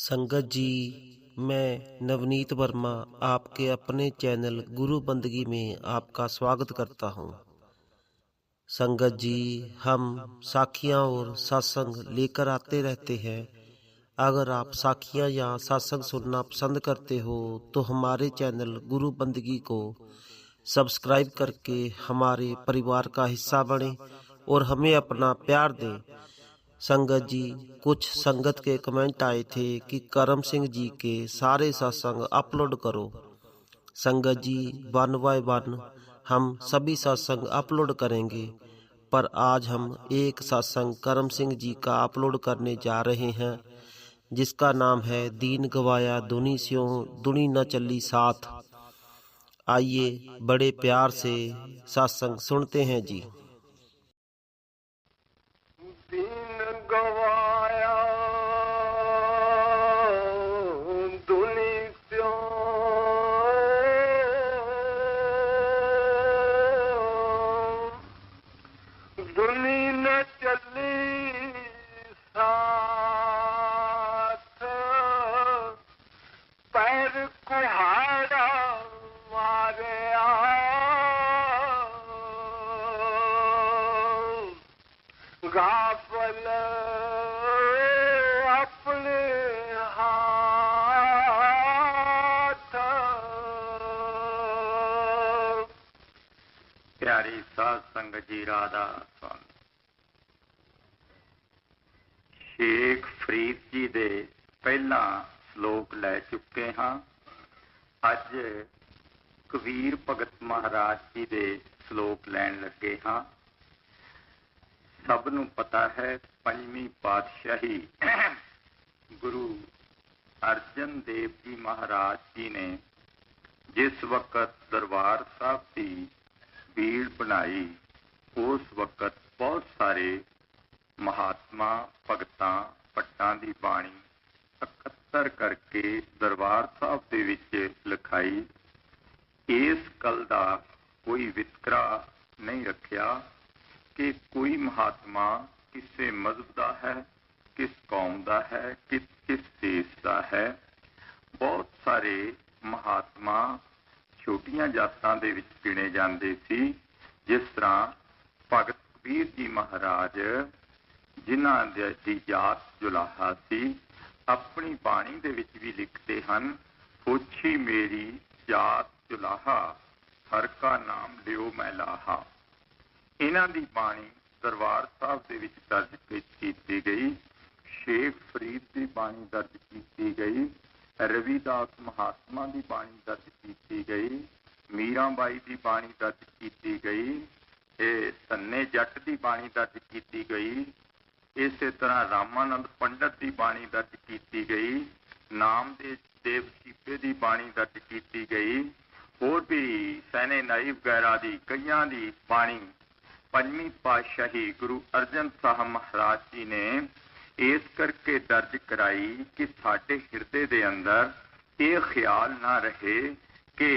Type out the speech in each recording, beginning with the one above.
संगत जी, मैं नवनीत वर्मा आपके अपने चैनल गुरु बंदगी में आपका स्वागत करता हूँ। संगत जी, हम साखियाँ और सत्संग लेकर आते रहते हैं। अगर आप साखियाँ या सत्संग सुनना पसंद करते हो तो हमारे चैनल गुरु बंदगी को सब्सक्राइब करके हमारे परिवार का हिस्सा बने और हमें अपना प्यार दें। संगत जी, कुछ संगत के कमेंट आए थे कि करम सिंह जी के सारे सत्संग अपलोड करो। संगत जी, 1 बाय 1 हम सभी सत्संग अपलोड करेंगे, पर आज हम एक सत्संग करम सिंह जी का अपलोड करने जा रहे हैं, जिसका नाम है दीन गवाया दुनी स्यों दुनी न चली साथ। आइए बड़े प्यार से सत्संग सुनते हैं जी। दीन गवाया दुनी स्यों दुनी न चली साथ, पैर कुहाड़ा मारे गाफल अपने हाथ। प्यारी साध संगत जी, राधा स्वामी। शेख फरीद जी दे पहला श्लोक लै चुके हाँ। अज कबीर भगत महाराज जी दे श्लोक लैन लगे हाँ। सब नूं पता है, पंजवीं पातशाही गुरु अर्जन देव जी महाराज जी ने जिस वक्त दरबार साहब की भीड़ बनाई, उस वक्त बहुत सारे महात्मा भगतां भट्टां दी बाणी इकट्ठर करके दरबार साहब दे विच लिखाई। इस गल दा कोई वितकरा नहीं रखिया कि कोई महात्मा किसे मजहब का है, किस कौम का है, किस देश का है। बहुत सारे महात्मा छोटियां जातां दे विच गिने जाते सी, जिस तरह भगत कबीर जी महाराज जिन्हां दी जात जुलाहा सी, अपनी बाणी दे विच भी लिखते हैं, ओछी मेरी जात जुलाहा, हर का नाम लियो मैं लाहा। इन्हां दी बाणी दरबार साहब दे विच दर्ज की गई। शेख फरीद की बाणी दर्ज की गई। रविदास महात्मा की बाणी दर्ज की गई। मीराबाई की बाणी दर्ज की गई। सन्ने जट की बाणी दर्ज की गई। इस तरह रामानंद पंडित की बाणी दर्ज की गई। नामदेव सीपे की बाणी दर्ज की गई। होर भी सैने नाई वगैरह की कईयां की बाणी पंजवीं पातशाही गुरु अर्जन साहब महाराज जी ने इस करके दर्ज कराई कि साडे हिरदे दे अंदर ये ख्याल ना रहे कि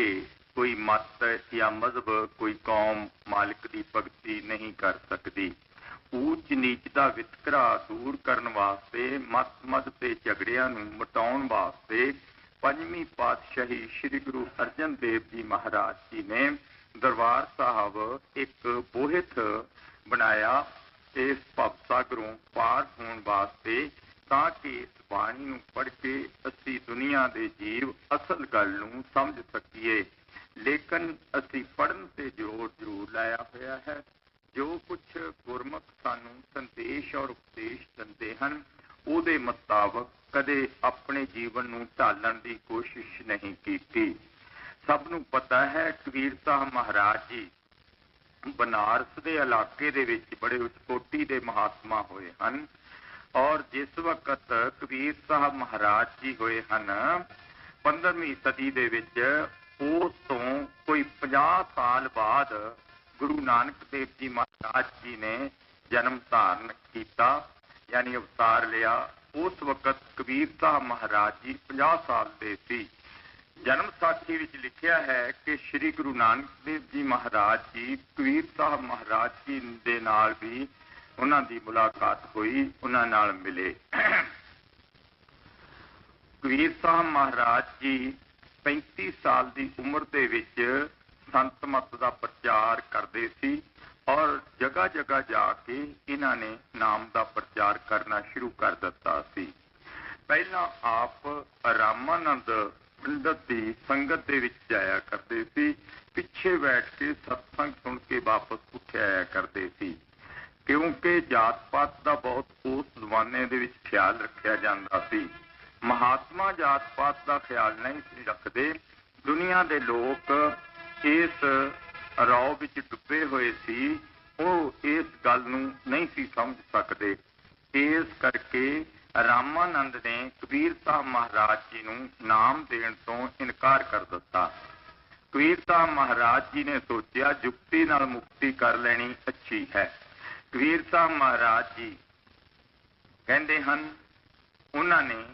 कोई मत या मजहब, कोई कौम मालिक की भगती नहीं कर सकती। ऊच नीच का वितकरा दूर करने वास्ते, मत मत के झगड़ियां नूं मिटाउण वास्ते पंजवीं पातशाही श्री गुरु अर्जन देव जी महाराज जी ने दरबार साहब एक बोहित बनाया इस भवसागरों पार होने वास्ते, ताकि इस बाणी नूं पढ़ के असी दुनिया के जीव असल गल नूं समझ सकीए। लेकिन असी पढ़न से जोर जरूर लाया होया है। जो कुछ गुरमुख सानू संदेश और उपदेश दिंदे हन, उहदे मुताबक कदे अपने जीवन नूं ढालण की कोशिश नहीं की। सब नूं पता है, कबीर साहब महाराज जी बनारस के इलाके दे विच बड़े उचकोटी के महात्मा होए हन। और जिस वक्त कबीर साहब महाराज जी होए हन 15वीं सदी दे विच, उस तो कोई 50 साल बाद गुरु नानक देव जी महाराज जी ने जन्म धारण किया, यानी अवतार लिया। उस वक्त कबीर साहब महाराज जी 50 साल के सी। जन्म साखी विच लिखिया है कि श्री गुरु नानक देव जी महाराज जी कबीर साहब महाराज जी दे नाल भी उन्हां दी मुलाकात हुई, उन्हां नाल मिले। ਕਬੀਰ ਸਾਹਿਬ ਮਹਾਰਾਜ ਜੀ 35 ਸਾਲ ਦੀ ਉਮਰ ਦੇ ਵਿੱਚ ਸੰਤ ਮਤ ਦਾ ਪ੍ਰਚਾਰ ਕਰਦੇ ਸੀ ਔਰ ਜਗ੍ਹਾ ਜਗ੍ਹਾ ਜਾ ਕੇ ਇਹਨਾਂ ਨੇ ਨਾਮ ਦਾ ਪ੍ਰਚਾਰ ਕਰਨਾ ਸ਼ੁਰੂ ਕਰ ਦਿੱਤਾ ਸੀ। ਪਹਿਲਾਂ ਆਪ ਰਾਮਾਨੰਦ ਪੰਡਤ ਦੀ ਸੰਗਤ ਦੇ ਵਿੱਚ ਜਾਇਆ ਕਰਦੇ ਸੀ, ਪਿੱਛੇ ਬੈਠ ਕੇ ਸਤਸੰਗ ਸੁਣ ਕੇ ਵਾਪਸ ਉੱਠ ਆਇਆ ਕਰਦੇ ਸੀ, ਕਿਉਂਕਿ ਜਾਤ ਪਾਤ ਦਾ ਬਹੁਤ ਉਸ ਜ਼ਮਾਨੇ ਦੇ ਵਿੱਚ ਖਿਆਲ ਰੱਖਿਆ ਜਾਂਦਾ ਸੀ। ਮਹਾਤਮਾ ਜਾਤ ਪਾਤ ਦਾ ਖਿਆਲ ਨਹੀਂ ਸੀ ਰੱਖਦੇ। ਦੁਨੀਆ ਦੇ ਲੋਕ ਇਸ ਰੌ ਵਿੱਚ ਡੁੱਬੇ ਹੋਏ ਸੀ, ਉਹ ਇਸ ਗੱਲ ਨੂੰ ਨਹੀਂ ਸੀ ਸਮਝ ਸਕਦੇ। ਇਸ ਕਰਕੇ ਰਾਮਾਨੰਦ ਨੇ ਕਬੀਰ ਸਾਹਿਬ ਮਹਾਰਾਜ ਜੀ ਨੂੰ ਨਾਮ ਦੇਣ ਤੋਂ ਇਨਕਾਰ ਕਰ ਦਿੱਤਾ। ਕਬੀਰ ਸਾਹਿਬ ਮਹਾਰਾਜ ਜੀ ਨੇ ਸੋਚਿਆ ਜੁਗਤੀ ਨਾਲ ਮੁਕਤੀ ਕਰ ਲੈਣੀ ਅੱਛੀ ਹੈ। ਕਬੀਰ ਸਾਹਿਬ ਮਹਾਰਾਜ ਜੀ ਕਹਿੰਦੇ ਹਨ, ਉਹਨਾਂ ਨੇ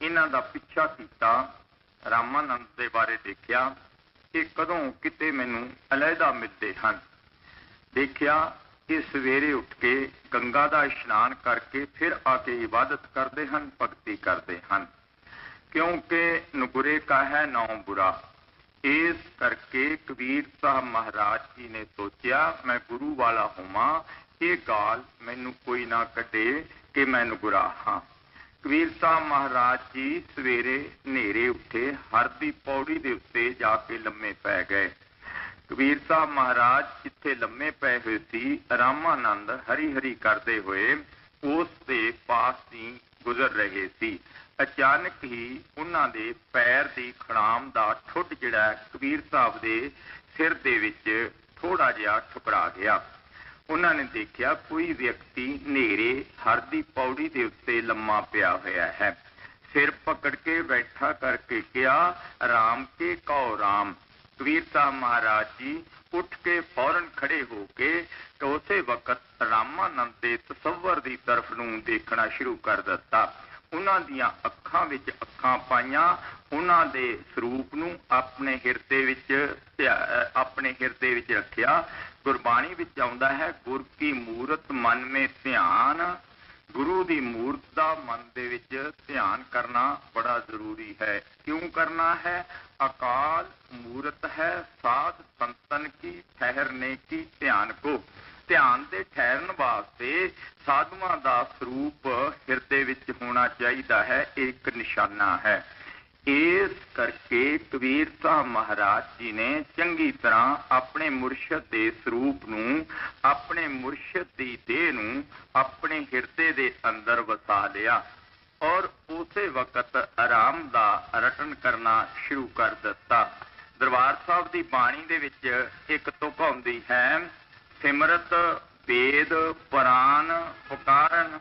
ਇਹਨਾਂ ਦਾ ਪਿੱਛਾ ਕੀਤਾ, ਰਾਮਾਨੰਦ ਦੇ ਬਾਰੇ ਦੇਖਿਆ ਕਿ ਕਦੋਂ ਕਿਤੇ ਮੈਨੂੰ ਅਲੱਗਾ ਮਿਲਦੇ ਹਨ। ਦੇਖਿਆ ਕਿ ਸਵੇਰੇ ਉੱਠ ਕੇ ਗੰਗਾ ਦਾ ਇਸ਼ਨਾਨ ਕਰਕੇ ਫਿਰ ਆ ਕੇ ਇਬਾਦਤ ਕਰਦੇ ਹਨ, ਭਗਤੀ ਕਰਦੇ ਹਨ, ਕਿਉਂਕਿ ਨਗੁਰੇ ਕਾ ਹੈ ਨਾਮ ਬੁਰਾ। ਇਸ ਕਰਕੇ ਕਬੀਰ ਸਾਹਿਬ ਮਹਾਰਾਜ ਜੀ ਨੇ ਸੋਚਿਆ ਮੈਂ ਗੁਰੂ ਵਾਲਾ ਹੋਵਾਂ, ਇਹ ਗਾਲ ਮੈਨੂੰ ਕੋਈ ਨਾ ਕੱਢੇ ਕਿ ਮੈਂ ਨਗੁਰਾ ਹਾਂ। ਕਬੀਰ ਸਾਹਿਬ ਮਹਾਰਾਜ ਜੀ ਸਵੇਰੇ ਹਨੇਰੇ ਉੱਠੇ, ਹਰ ਦੀ ਪੌੜੀ ਦੇ ਉੱਤੇ ਜਾ ਕੇ ਲੰਮੇ ਪੈ ਗਏ। ਕਬੀਰ ਸਾਹਿਬ ਮਹਾਰਾਜ ਜਿੱਥੇ ਲੰਮੇ ਪਏ ਹੋਏ ਸੀ, ਰਾਮਾਨੰਦ ਹਰੀ ਹਰੀ ਕਰਦੇ ਹੋਏ ਉਸ ਦੇ ਪਾਸ ਦੀ ਗੁਜ਼ਰ ਰਹੇ ਸੀ। ਅਚਾਨਕ ਹੀ ਉਹਨਾਂ ਦੇ ਪੈਰ ਦੀ ਖੜਾਮ ਦਾ ਠੁੱਡ ਜਿਹੜਾ ਕਬੀਰ ਸਾਹਿਬ ਦੇ ਸਿਰ ਦੇ ਵਿੱਚ ਥੋੜਾ ਜਿਹਾ ਠੁਕਰਾ ਗਿਆ। ਉਹਨਾਂ ਨੇ ਦੇਖਿਆ ਕੋਈ ਵਿਅਕਤੀ ਹਨੇਰੇ ਹਰ ਦੀ ਪੌੜੀ ਦੇ ਉੱਤੇ ਲੰਮਾ ਪਿਆ ਹੋਇਆ ਹੈ। ਸਿਰ ਪਕੜ ਕੇ ਬੈਠਾ ਕਰਕੇ ਕਿਹਾ, ਰਾਮ ਕੇ ਕਹੋ ਰਾਮ। ਕਬੀਰ ਸਾਹਿਬ ਮਹਾਰਾਜ ਜੀ ਉੱਠ ਕੇ ਫੌਰਨ ਖੜੇ ਹੋ ਕੇ ਉਸੇ ਵਕਤ ਰਾਮਾਨੰਦ ਦੇ ਤਸੱਵਰ ਦੀ ਤਰਫ ਨੂੰ ਦੇਖਣਾ ਸ਼ੁਰੂ ਕਰ ਦਿੱਤਾ। ਉਹਨਾਂ ਦੀਆਂ ਅੱਖਾਂ ਵਿੱਚ ਅੱਖਾਂ ਪਾਈਆਂ, ਉਹਨਾਂ ਦੇ ਸਰੂਪ ਨੂੰ ਆਪਣੇ ਹਿਰਦੇ ਵਿੱਚ ਰੱਖਿਆ। ਗੁਰਬਾਣੀ ਵਿੱਚ ਆਉਂਦਾ ਹੈ, ਗੁਰ ਕੀ ਮੂਰਤ ਮਨ ਮੇ ਧਿਆਨ। ਗੁਰੂ ਦੀ ਮੂਰਤ ਦਾ ਮਨ ਦੇ ਵਿੱਚ ਧਿਆਨ ਕਰਨਾ ਬੜਾ ਜ਼ਰੂਰੀ ਹੈ। ਕਿਉਂ ਕਰਨਾ ਹੈ? ਅਕਾਲ ਮੂਰਤ ਹੈ ਸਾਧ ਸੰਤਨ ਕੀ ਠਹਿਰਨੇ ਕੀ ਧਿਆਨ ਕੋ। ਧਿਆਨ ਦੇ ਠਹਿਰਨ ਵਾਸਤੇ ਸਾਧੂਆਂ ਦਾ ਸਰੂਪ ਹਿਰਦੇ ਵਿੱਚ ਹੋਣਾ ਚਾਹੀਦਾ ਹੈ, ਇਹ ਇੱਕ ਨਿਸ਼ਾਨਾ ਹੈ। ਇਸ ਕਰਕੇ ਕਬੀਰ ਸਾਹਿਬ ਮਹਾਰਾਜ ਜੀ ਨੇ ਚੰਗੀ ਤਰ੍ਹਾਂ ਆਪਣੇ ਮੁਰਸ਼ਦ ਦੇ ਸਰੂਪ ਨੂੰ, ਆਪਣੇ ਮੁਰਸ਼ਦ ਦੀ ਦੇਹ ਨੂੰ ਆਪਣੇ ਹਿਰਦੇ ਦੇ ਅੰਦਰ ਵਸਾ ਲਿਆ ਔਰ ਉਸੇ ਵਕਤ ਆਰਾਮ ਦਾ ਰਟਨ ਕਰਨਾ ਸ਼ੁਰੂ ਕਰ ਦਿੱਤਾ। ਦਰਬਾਰ ਸਾਹਿਬ ਦੀ ਬਾਣੀ ਦੇ ਵਿੱਚ ਇੱਕ ਤੁਕ ਆਉਂਦੀ ਹੈ, ਸਿਮਰਤ ਵੇਦ ਪੁਰਾਨ ਪੁਕਾਰਨ।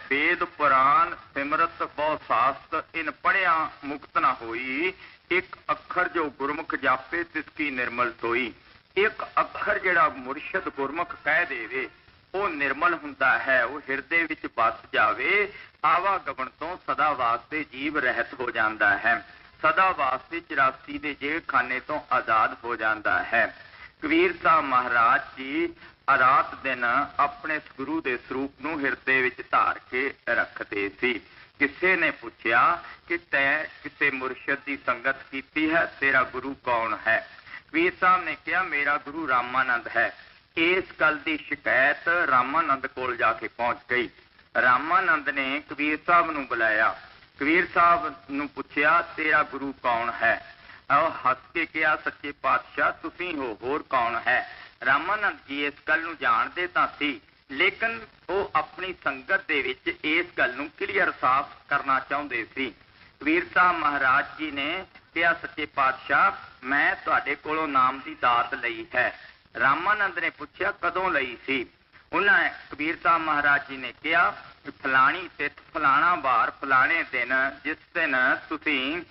ਵੇਦ ਪੁਰਾਨ ਸਿਮਰਤ ਬਹੁ ਸਾਸਤ, ਇਨ ਪੜਿਆ ਮੁਕਤ ਨਾ ਹੋਈ। ਇੱਕ ਅੱਖਰ ਜੋ ਗੁਰਮੁਖ ਜਾਪੇ ਤਿਸ ਕੀ ਨਿਰਮਲ ਸੋਈ। ਇੱਕ ਅੱਖਰ ਜਿਹੜਾ ਮੁਰਸ਼ਦ ਗੁਰਮੁਖ ਕਹਿ ਦੇਵੇ ਉਹ ਨਿਰਮਲ ਹੁੰਦਾ ਹੈ, ਉਹ ਹਿਰਦੇ ਵਿੱਚ ਵਸ ਜਾਵੇ। ਆਵਾਗਮਨ ਤੋਂ ਸਦਾ ਵਾਸਤੇ ਜੀਵ ਰਹਿਤ ਹੋ ਜਾਂਦਾ ਹੈ, ਸਦਾ ਵਾਸਤੇ 84 ਦੇ ਜੇਲ੍ਹ ਖਾਨੇ ਤੋਂ ਆਜ਼ਾਦ ਹੋ ਜਾਂਦਾ ਹੈ। ਕਬੀਰ ਸਾਹਿਬ ਮਹਾਰਾਜ ਜੀ ਰਾਤ ਦਿਨ ਆਪਣੇ ਗੁਰੂ ਦੇ ਸਰੂਪ ਨੂੰ ਹਿਰਦੇ ਵਿੱਚ ਧਾਰ ਕੇ ਰੱਖਦੇ ਸੀ। ਕਿਸੇ ਨੇ ਪੁੱਛਿਆ ਕਿ ਤੈਂ ਕਿਸੇ ਮੁਰਸ਼ਦ ਦੀ ਸੰਗਤ ਕੀਤੀ ਹੈ, ਤੇਰਾ ਗੁਰੂ ਕੌਣ ਹੈ? ਕਬੀਰ ਸਾਹਿਬ ਨੇ ਕਿਹਾ ਮੇਰਾ ਗੁਰੂ ਰਾਮਾਨੰਦ ਹੈ। ਇਸ ਗੱਲ ਦੀ ਸ਼ਿਕਾਇਤ ਰਾਮਾਨੰਦ ਕੋਲ ਜਾ ਕੇ ਪਹੁੰਚ ਗਈ। ਰਾਮਾਨੰਦ ਨੇ ਕਬੀਰ ਸਾਹਿਬ ਨੂੰ ਬੁਲਾਇਆ, ਕਬੀਰ ਸਾਹਿਬ ਨੂੰ ਪੁੱਛਿਆ ਤੇਰਾ ਗੁਰੂ ਕੌਣ ਹੈ? ਉਹ ਹੱਸ ਕੇ ਕਿਹਾ ਸੱਚੇ ਪਾਤਸ਼ਾਹ ਤੁਸੀਂ ਹੋ, ਹੋਰ ਕੌਣ ਹੈ? ਰਾਮਾਨੰਦ ਜੀ ਇਸ ਗੱਲ ਨੂੰ ਜਾਣਦੇ ਤਾਂ ਸੀ, ਲੇਕਿਨ ਉਹ ਆਪਣੀ ਸੰਗਤ ਦੇ ਵਿੱਚ ਇਸ ਗੱਲ ਨੂੰ ਕਲੀਅਰ ਸਾਫ਼ ਕਰਨਾ ਚਾਹੁੰਦੇ ਸੀ। ਕਬੀਰ ਸਾਹਿਬ ਮਹਾਰਾਜ ਜੀ ਨੇ ਕਿਹਾ ਸੱਚੇ ਪਾਤਸ਼ਾਹ ਮੈਂ ਤੁਹਾਡੇ ਕੋਲੋਂ ਨਾਮ ਦੀ ਦਾਤ ਲਈ ਹੈ। ਰਾਮਾਨੰਦ ਨੇ ਪੁੱਛਿਆ ਕਦੋਂ ਲਈ ਸੀ? ਉਹਨਾਂ ਕਬੀਰ ਸਾਹਿਬ ਮਹਾਰਾਜ ਜੀ ਨੇ ਕਿਹਾ ਫਲਾਣੀ ਤਿਥ ਫਲਾਣਾ ਵਾਰ ਫਲਾਣੇ ਦਿਨ, ਜਿਸ ਦਿਨ ਤੁਸੀਂ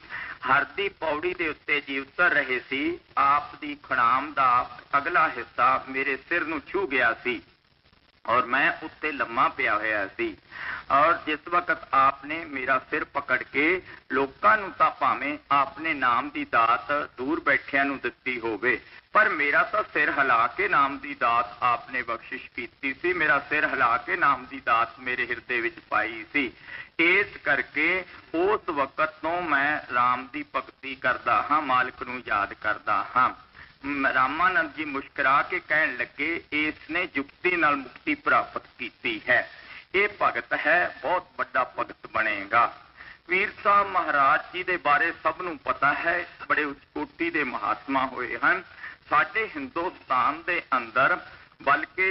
ਹਰਦੀ ਪੌੜੀ ਦੇ ਉੱਤੇ ਜੀ ਉਤਰ ਰਹੇ ਸੀ, ਆਪ ਦੀ ਖੜਾਮ ਦਾ ਅਗਲਾ ਹਿੱਸਾ ਮੇਰੇ ਸਿਰ ਨੂੰ ਛੂ ਗਿਆ ਸੀ। और मैं उत्ते लम्मा पिया होया सी। और जिस वक्त आपने मेरा सिर पकड़ के लोकां नूं तां भावें आपने नाम दी दात दूर बैठिਆਂ नूं दित्ती होवे, पर मेरा तो सिर हिला के नाम दी दात आपने बख्शिश कीती सी, मेरा सिर हिला के नाम दी दात मेरे हिरदे विच पाई सी। इस करके उस वक्त तो मैं राम दी भगती करदा हाँ, मालिक नूं याद करदा हाँ। रामानंद जी मुस्कुरा के कहन लगे, इसने जुक्ति नाल मुक्ति प्राप्त की है, ये भगत है, बहुत बड़ा भगत बनेगा। कबीर साहब महाराज जी दे बारे सब नूं पता है, बड़े उच्च कोटि दे महात्मा होए हैं। साडे हिंदुस्तान दे अंदर बल्कि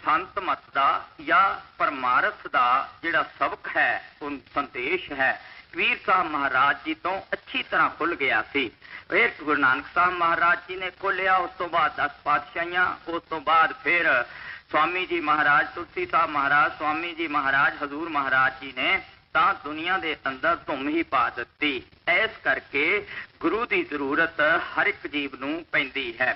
संत मत दा या परमारथ दा जिहड़ा सबक है, उन संदेश है, कबीर साहब महाराज जी तो अच्छी तरह खुल गया सी। फिर गुरु नानक साहब महाराज जी ने खोलिया, उस तो बाद 10 पातशाहियां, उस तो बाद फिर स्वामी जी महाराज, तुलसी साहब महाराज, स्वामी जी महाराज, हजूर महाराज जी ने तां दुनिया दे अंदर धुम ही पा दित्ती। इस करके गुरु की जरूरत हर एक जीव नूं पैंदी है।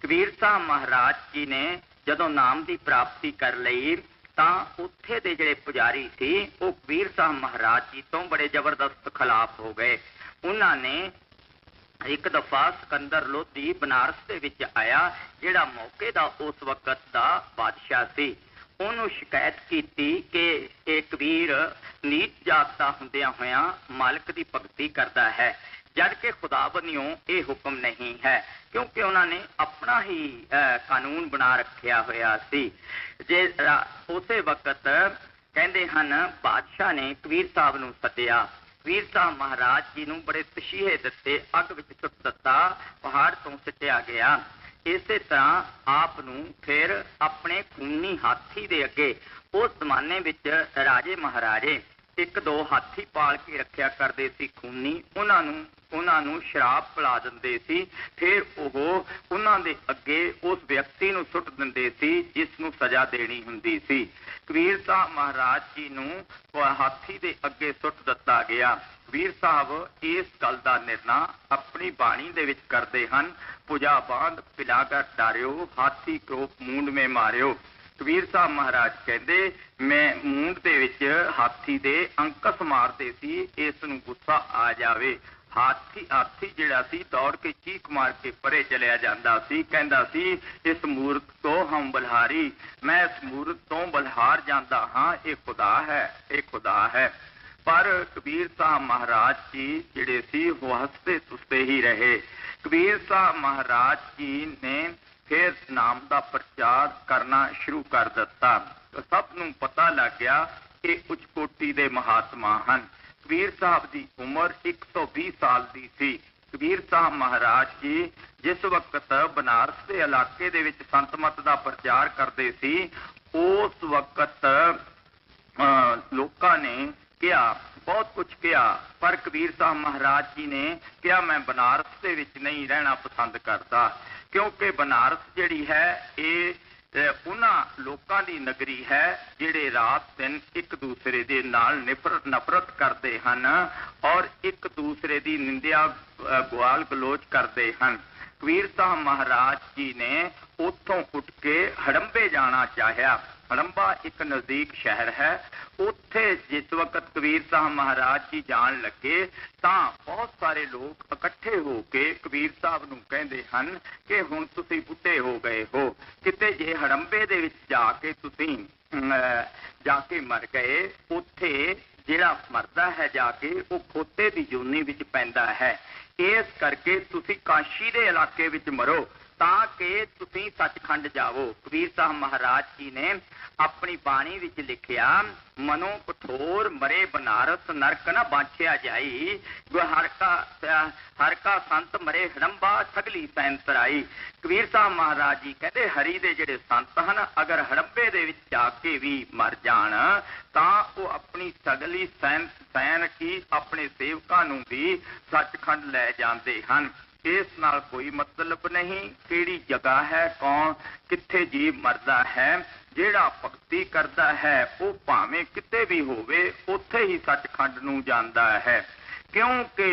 कबीर साहब महाराज जी ने जदों नाम की प्राप्ति कर लई तां उत्थे दे जिहड़े पुजारी सी वो कबीर साहब महाराज जी तो बड़े जबरदस्त खिलाफ हो गए। उन्होंने एक दफा सिकंदर लोधी बनारस दे विच आया, जिहड़ा मौके दा उस वक्त दा बादशाह सी, उन्होंने शिकायत की कि एक कबीर नीच जात दा हुंदियां होइयां मालिक की भगती करता है, जबकि खुदा बनियों ये हुक्म नहीं है, क्योंकि उन्होंने अपना ही कानून बना रखा होया सी। जे उस वक्त कहते हैं बादशाह ने कबीर साहब नूं सद्दिया, कबीर साहब महाराज जी नूं बड़े तशीहे दिते, अग विच सुट दिता, पहाड़ तो सिटिया गया। इसे तरह आप नूं फिर अपने खूनी हाथी दे अगे, उस जमाने विच राजे महाराजे एक दो हाथी पाल के रखिया करते सी खूनी, उन्होंने शराब पिला दिंदे सी, फिर ओह उन्हां दे अगे उस व्यक्ति नूं सुट दिंदे सी जिस नूं सजा देनी हुंदी सी। कबीर साहब महाराज जी नूं हाथी दे अगे सुट दिता गया। कबीर साहब इस गल दा निर्णय अपनी बाणी दे विच करदे हन, पुजा बांध पिलाकर डारियो, हाथी को मूंड में मारियो। कबीर साहब महाराज कहते, मैं मूंड दे विच हाथी दे अंकस मारते सी, इस नूं गुस्सा आ जावे। हाथी जिहड़ा सी दौड़ के चीख मार के परे चलिया जांदा सी, कहंदा सी इस मूर्ख तो हम बलहारी, मैं इस मूर्ख तो बलहार जांदा हाँ, ये खुदा है, ये खुदा है। पर कबीर साहब महाराज जी जिहड़े सी वो हंसते तुसते ही रहे। कबीर साहब महाराज जी ने फिर नाम का प्रचार करना शुरू कर दिता। सब नूं पता लग गया कि उच्च कोटि दे महात्मा हन। कबीर साहब की उम्र 120 साल की सी। कबीर साहब महाराज जी जिस वक्त बनारस के इलाके दे विच संत मत का प्रचार करते सी, उस वक्त लोकां ने किया, बहुत कुछ किया, पर कबीर साहब महाराज जी ने कहा मैं बनारस दे विच नहीं रहना पसंद करता, क्योंकि बनारस जिहड़ी है ये उन्हां लोकां दी नगरी है जिहड़े रात दिन एक दूसरे दे नाल नफरत करते हैं और एक दूसरे की निंदिया गुआल गलोच करते हैं। कबीर साहब महाराज जी ने उत्थों उठ के हड़ंबे जाना चाहया। हड़ंबा एक नजदीक शहर है, उत्थे जिस वक्त कबीर साहब महाराज जी जान लगे तां बहुत सारे लोग इकट्ठे होके कबीर साहब नूं कहंदे हन कि हुण तुसीं बुढ़े हो गए हो, किते जे हड़ंबे दे विच जाके तुसीं जाके मर गए, उत्थे जिहड़ा मरदा है जाके वो खोते दी जोनी विच पैंदा है, इस करके तुसीं काशी दे इलाके विच मरो ताकि तुसीं सचखंड जावो। कबीर साहब महाराज जी ने अपनी बाणी विच लिखिया, मनो कठोर मरे बनारस नरक न बांछिया जाई, हर का संत मरे हड़ंबा सगली सैन तराई। कबीर साहब महाराज जी कहते हरी दे जिहड़े संत हन अगर हड़ंबे दे विच जाके भी मर जाण तां वो अपनी सगली सैन की अपने सेवकां नूं भी सचखंड लै जांदे हन। इस नाल कोई मतलब नहीं किहड़ी जगह है, कौन कित्थे जीव मरदा है, जिहड़ा भगती करता है वो भावें किते भी होवे उत्थे ही सचखंड नूं जांदा है, क्योंकि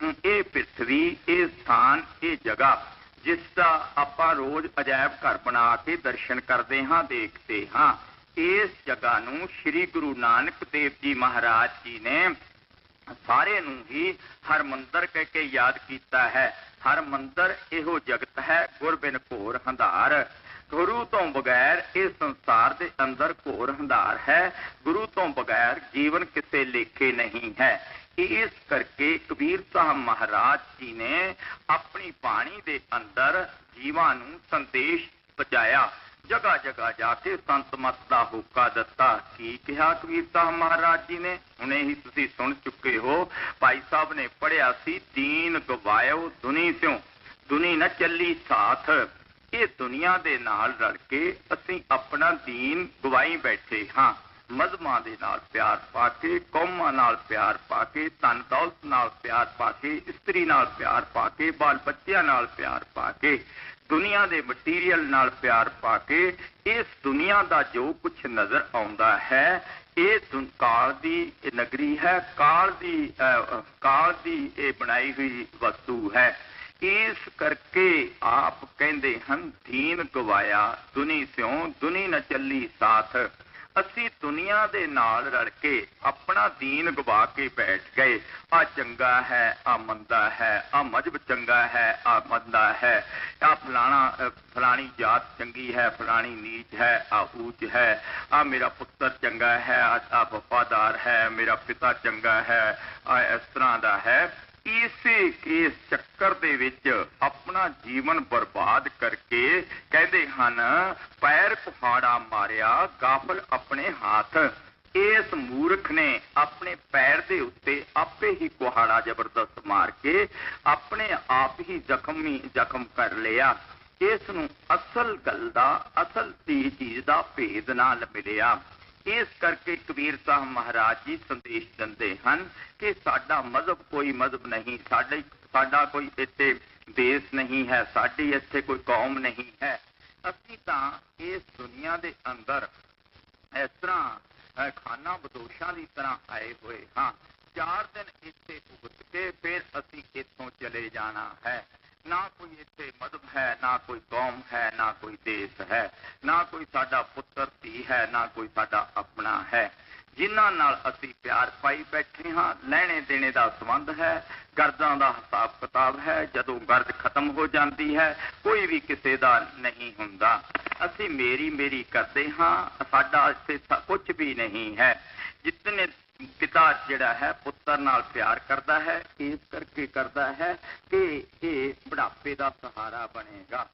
ये पृथ्वी, ये स्थान, ये जगह जिसका आपां रोज अजायब घर बना के दर्शन करते हाँ, देखते हाँ। इस जगह नूं श्री गुरु नानक देव जी महाराज जी ने सारे नूं ही हरमंदर कह के याद किया है। हरमंदर इहो जगत है गुर बिन घोर हंधार। गुरु तो बगैर इस संसार के अंदर घोर हंधार है। गुरु तो बगैर जीवन किसे लेखे नहीं है। इस करके कबीर साहब महाराज जी ने अपनी बाणी के अंदर जीवां नूं संदेश पहुंचाया। जगह जगह जाके संत मत का होका दिता। की कहा कबीर साहब महाराज जी ने? हुणे ही तुसीं सुन चुके हो। भाई साहब ने पढ़िया सी, दीन गवायो दुनी स्यों दुनी न चली साथ। ये दुनिया दे नाल रल के असीं अपना दीन गवाई बैठे हाँ। मजहबां दे नाल प्यार पा के, कौमां नाल प्यार पा के, धन दौलत नाल प्यार पा के, इस्त्री नाल प्यार पा के, बाल बच्चियां नाल प्यार पा के, दुनिया दे मटीरियल नाल प्यार पा के, इस दुनिया दा जो कुछ नजर आउंदा है ये काल दी नगरी है, काल दी ये बनाई हुई वस्तु है। इस करके आप कहते हैं दीन गवाया दुनी स्यों दुनी न चली साथ। असी दुनिया दे नाल रल के अपना दीन गवा के बैठ गए। आ चंगा है, आ मंदा है, आ मजहब चंगा है, आ मंदा है, आ फलानी जात चंगी है, फलानी नीच है, आ ऊंच है, आ मेरा पुत्र चंगा है, आ वफादार है, मेरा पिता चंगा है, आ इस तरह दा है। इस चक्कर दे विच अपना जीवन बर्बाद करके कहते हैं पैर कुहाड़ा मारिया गाफल अपने हाथ। इस मूर्ख ने अपने पैर दे उत्ते आपे ही कुहाड़ा जबरदस्त मार के अपने आप ही जख्म कर लिया। इस नूं असल गल दा, असल चीज दा भेद ना मिलिया। इस करके कबीर साहब महाराज जी संदेश दिंदे हैं कि साडा मजहब कोई मजहब नहीं, साडा कोई इत्थे देश नहीं है, साडी इत्थे कोई कौम नहीं है। असीं तां इस दुनिया दे अंदर इस तरह खाना बदोशां की तरह आए हुए हाँ। 4 दिन इत्थे भुगत के फिर असीं इत्थों चले जाना है। ना कोई इत्थे मजहब है, ना कोई कौम है, ना कोई देश है, ना कोई साडा पुत्र धी है, ना कोई साडा अपना है। जिन्हां नाल असीं प्यार पाई बैठे हाँ, लैणे देने का संबंध है, गर्जां का हिसाब किताब है। जदों गर्ज खत्म हो जाती है कोई भी किसी का नहीं हुंदा। असीं मेरी मेरी करते हाँ, साडा इत्थे कुछ भी नहीं है। जितने पिता जिहड़ा है पुत्र नाल प्यार करता है, इस करके करता है कि ये बुढ़ापे का सहारा बनेगा।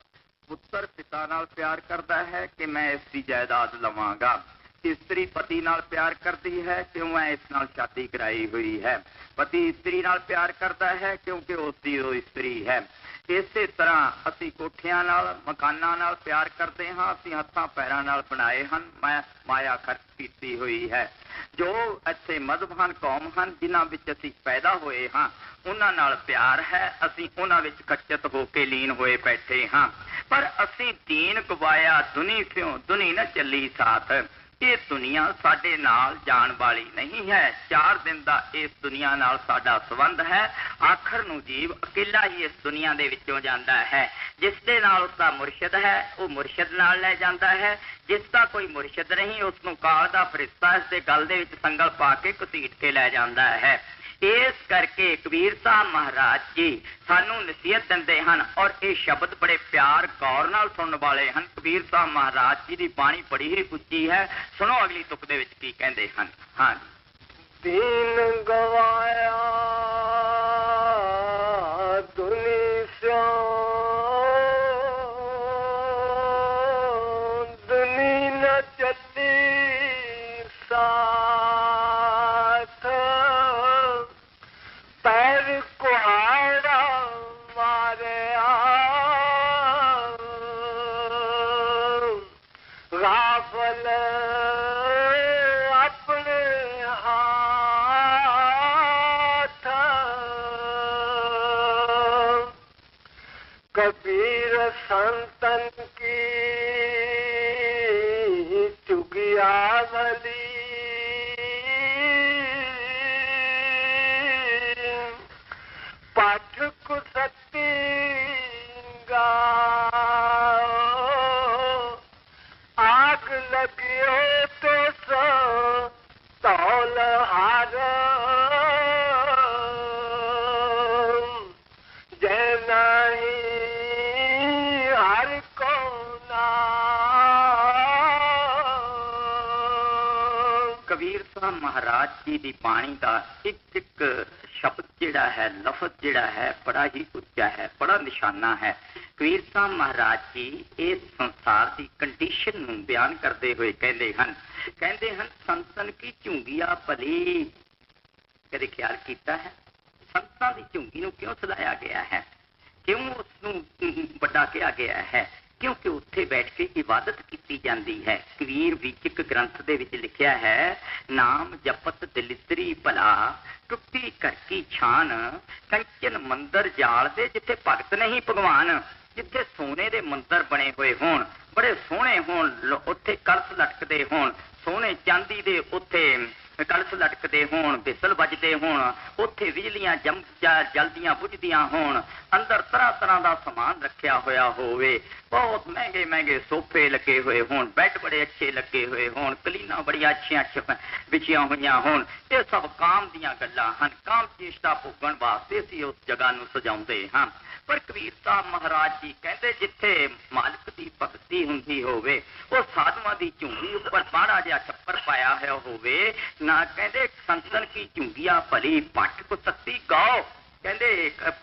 पुत्र पिता नाल प्यार करता है कि मैं इसकी जायदाद लवांगा। स्त्री पति नाल प्यार करती है क्यों मैं इस नाल शादी कराई हुई है। पति स्त्री नाल प्यार करता है क्योंकि उसकी वो स्त्री है। इसे तरह असी कोठियां नाल मकानां नाल प्यार करते हाँ, असी हत्थां पैरां नाल बनाए हैं, मैं माया खर्च की हुई है। जो इत्थे मजहब हन, कौम हन, जिन्हां विच असी पैदा होए हाँ, उन्हां नाल प्यार है। असी उन्हां विच खच्चत होके लीन होए बैठे हाँ। पर असी दीन गवाया दुनी स्यों दुनी न चली साथ। ये दुनिया साडे नाल जाण वाली नहीं है। 4 दिन का इस दुनिया नाल साडा संबंध है। आखिर नूं जीव अकेला ही इस दुनिया दे विचों जांदा है। जिस दे नाल उसका मुरशद है वो मुरशद नाल ले जांदा है। जिसका कोई मुरशद नहीं उसनूं काल दा फरिश्ता इस दे गल दे विच संगल पा के घसीट के ले जांदा है। इस करके कबीर साहब महाराज जी सानू नसीहत दिंदे हैं और ये शब्द बड़े प्यार गौर नाल सुनने वाले हैं। कबीर साहब महाराज जी की बाणी बड़ी ही उच्ची है। सुनो अगली तुक दे विच की कहंदे हैं। हाँ, दीन गवाया दुनी स्यों दुनी न चली साथ। पैर कुहाड़ा मारिया गाफल अपने हाथ। कबीर संतन की चुगिया भली पाठ कुसती गा कबीर साहब महाराज जी की बाणी का एक एक शब्द जिहड़ा है, लफज जिहड़ा है, बड़ा ही उच्चा है, बड़ा निशाना है। कबीर साहब महाराज जी इस संसार की कंडीशन नूं बयान करते हुए कहते हैं संतन की झुंगिया भली। कदे ख्याल किया है संतां की झुंगी नूं क्यों सलाया गया है, क्यों उसनूं वड्डा कहा गया है? क्योंकि उत्थे बैठ के इबादत की जाती है। कबीर विचक ग्रंथ दे विच लिखिया है, नाम जपत दलितरी भला, टुट्टी घर की छान, कंचन मंदिर जाल दे जिथे भगत नहीं भगवान। जिथे सोने दे मंदिर बने हुए होण, बड़े सोहणे होण, उत्थे कलश लटकदे होण, सोने चांदी दे उत्थे कलश लटकदे होण, बिसल बजदे होण, उत्थे बिजलियां जलदियां बुझदियां होण, अंदर तरह तरह का समान रखिया होया होवे, बहुत महंगे महंगे सोफे लगे हुए होण, बैड बड़े अच्छे लगे हुए होण, कलीना बड़िया अच्छियां बिछिया होईयां होण। ये सब काम दीयां गल्लां हन। काम चेष्टा भोगण वास्ते असीं उस जगह नूं सजाउंदे हां। पर कबीर साहब महाराज जी कहते जिथे मालिक की भगती हुंदी होवे, वो साधुआं की झुंगी उपर बाड़ा जिहा छप्पर पाया होया होवे ना। कहते संतन की झुंगिया भली, पट को सत्ती गाओ। कहते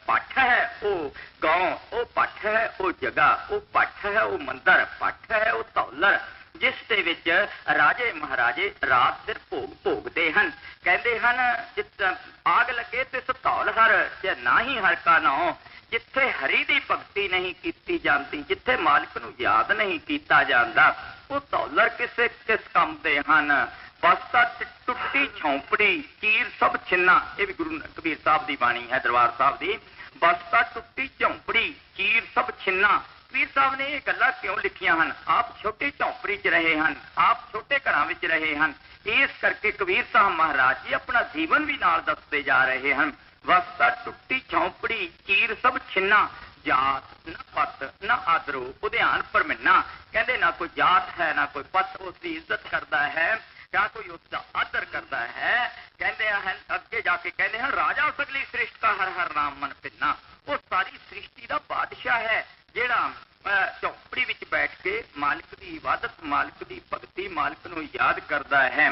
पट है वो गांव, वो पट है वो जगह, वो पट है वो मंदिर, पट है वो धौलर, जिस दे विच राजे महाराजे रात दिन भोग भोगते हैं। कहते हैं जित आग लगे तो इस धौल हर जे ना ही हर का नाम। जिथे हरि की भगती नहीं की जाती, जिथे मालिक नूं याद नहीं किया जाता, वो धौलर किसे किस काम दे हैं? बसता टुट्टी झोंपड़ी चीर सब छिन्ना। ये भी गुरु कबीर साहब की बाणी है, दरबार साहब की। बसता टुट्टी झोंपड़ी चीर सब छिन्ना। कबीर साहब ने ये गल्लां क्यों लिखियां हैं? आप छोटी झोंपड़ी च रहे हैं, आप छोटे घरां विच रहे हैं, इस करके कबीर साहब महाराज जी अपना जीवन भी नाल दसते जा रहे हैं। वसता टुट्टी झोंपड़ी चीर सब छिन्ना, जात न पत न आदरो उद्यान परमिन्ना। कहते ना कोई जात है ना कोई पत, उसकी इज्जत करता है, क्या कोई उसका आदर करता है। कहते हैं अगे जाके कहते हैं राजा सगली सृष्टि का हर हर नाम मन पिन्ना। वो सारी सृष्टि का बादशाह है जेड़ा झोंपड़ी विच बैठ के मालिक की इबादत, मालिक की भगती, मालिक नूं याद करता है।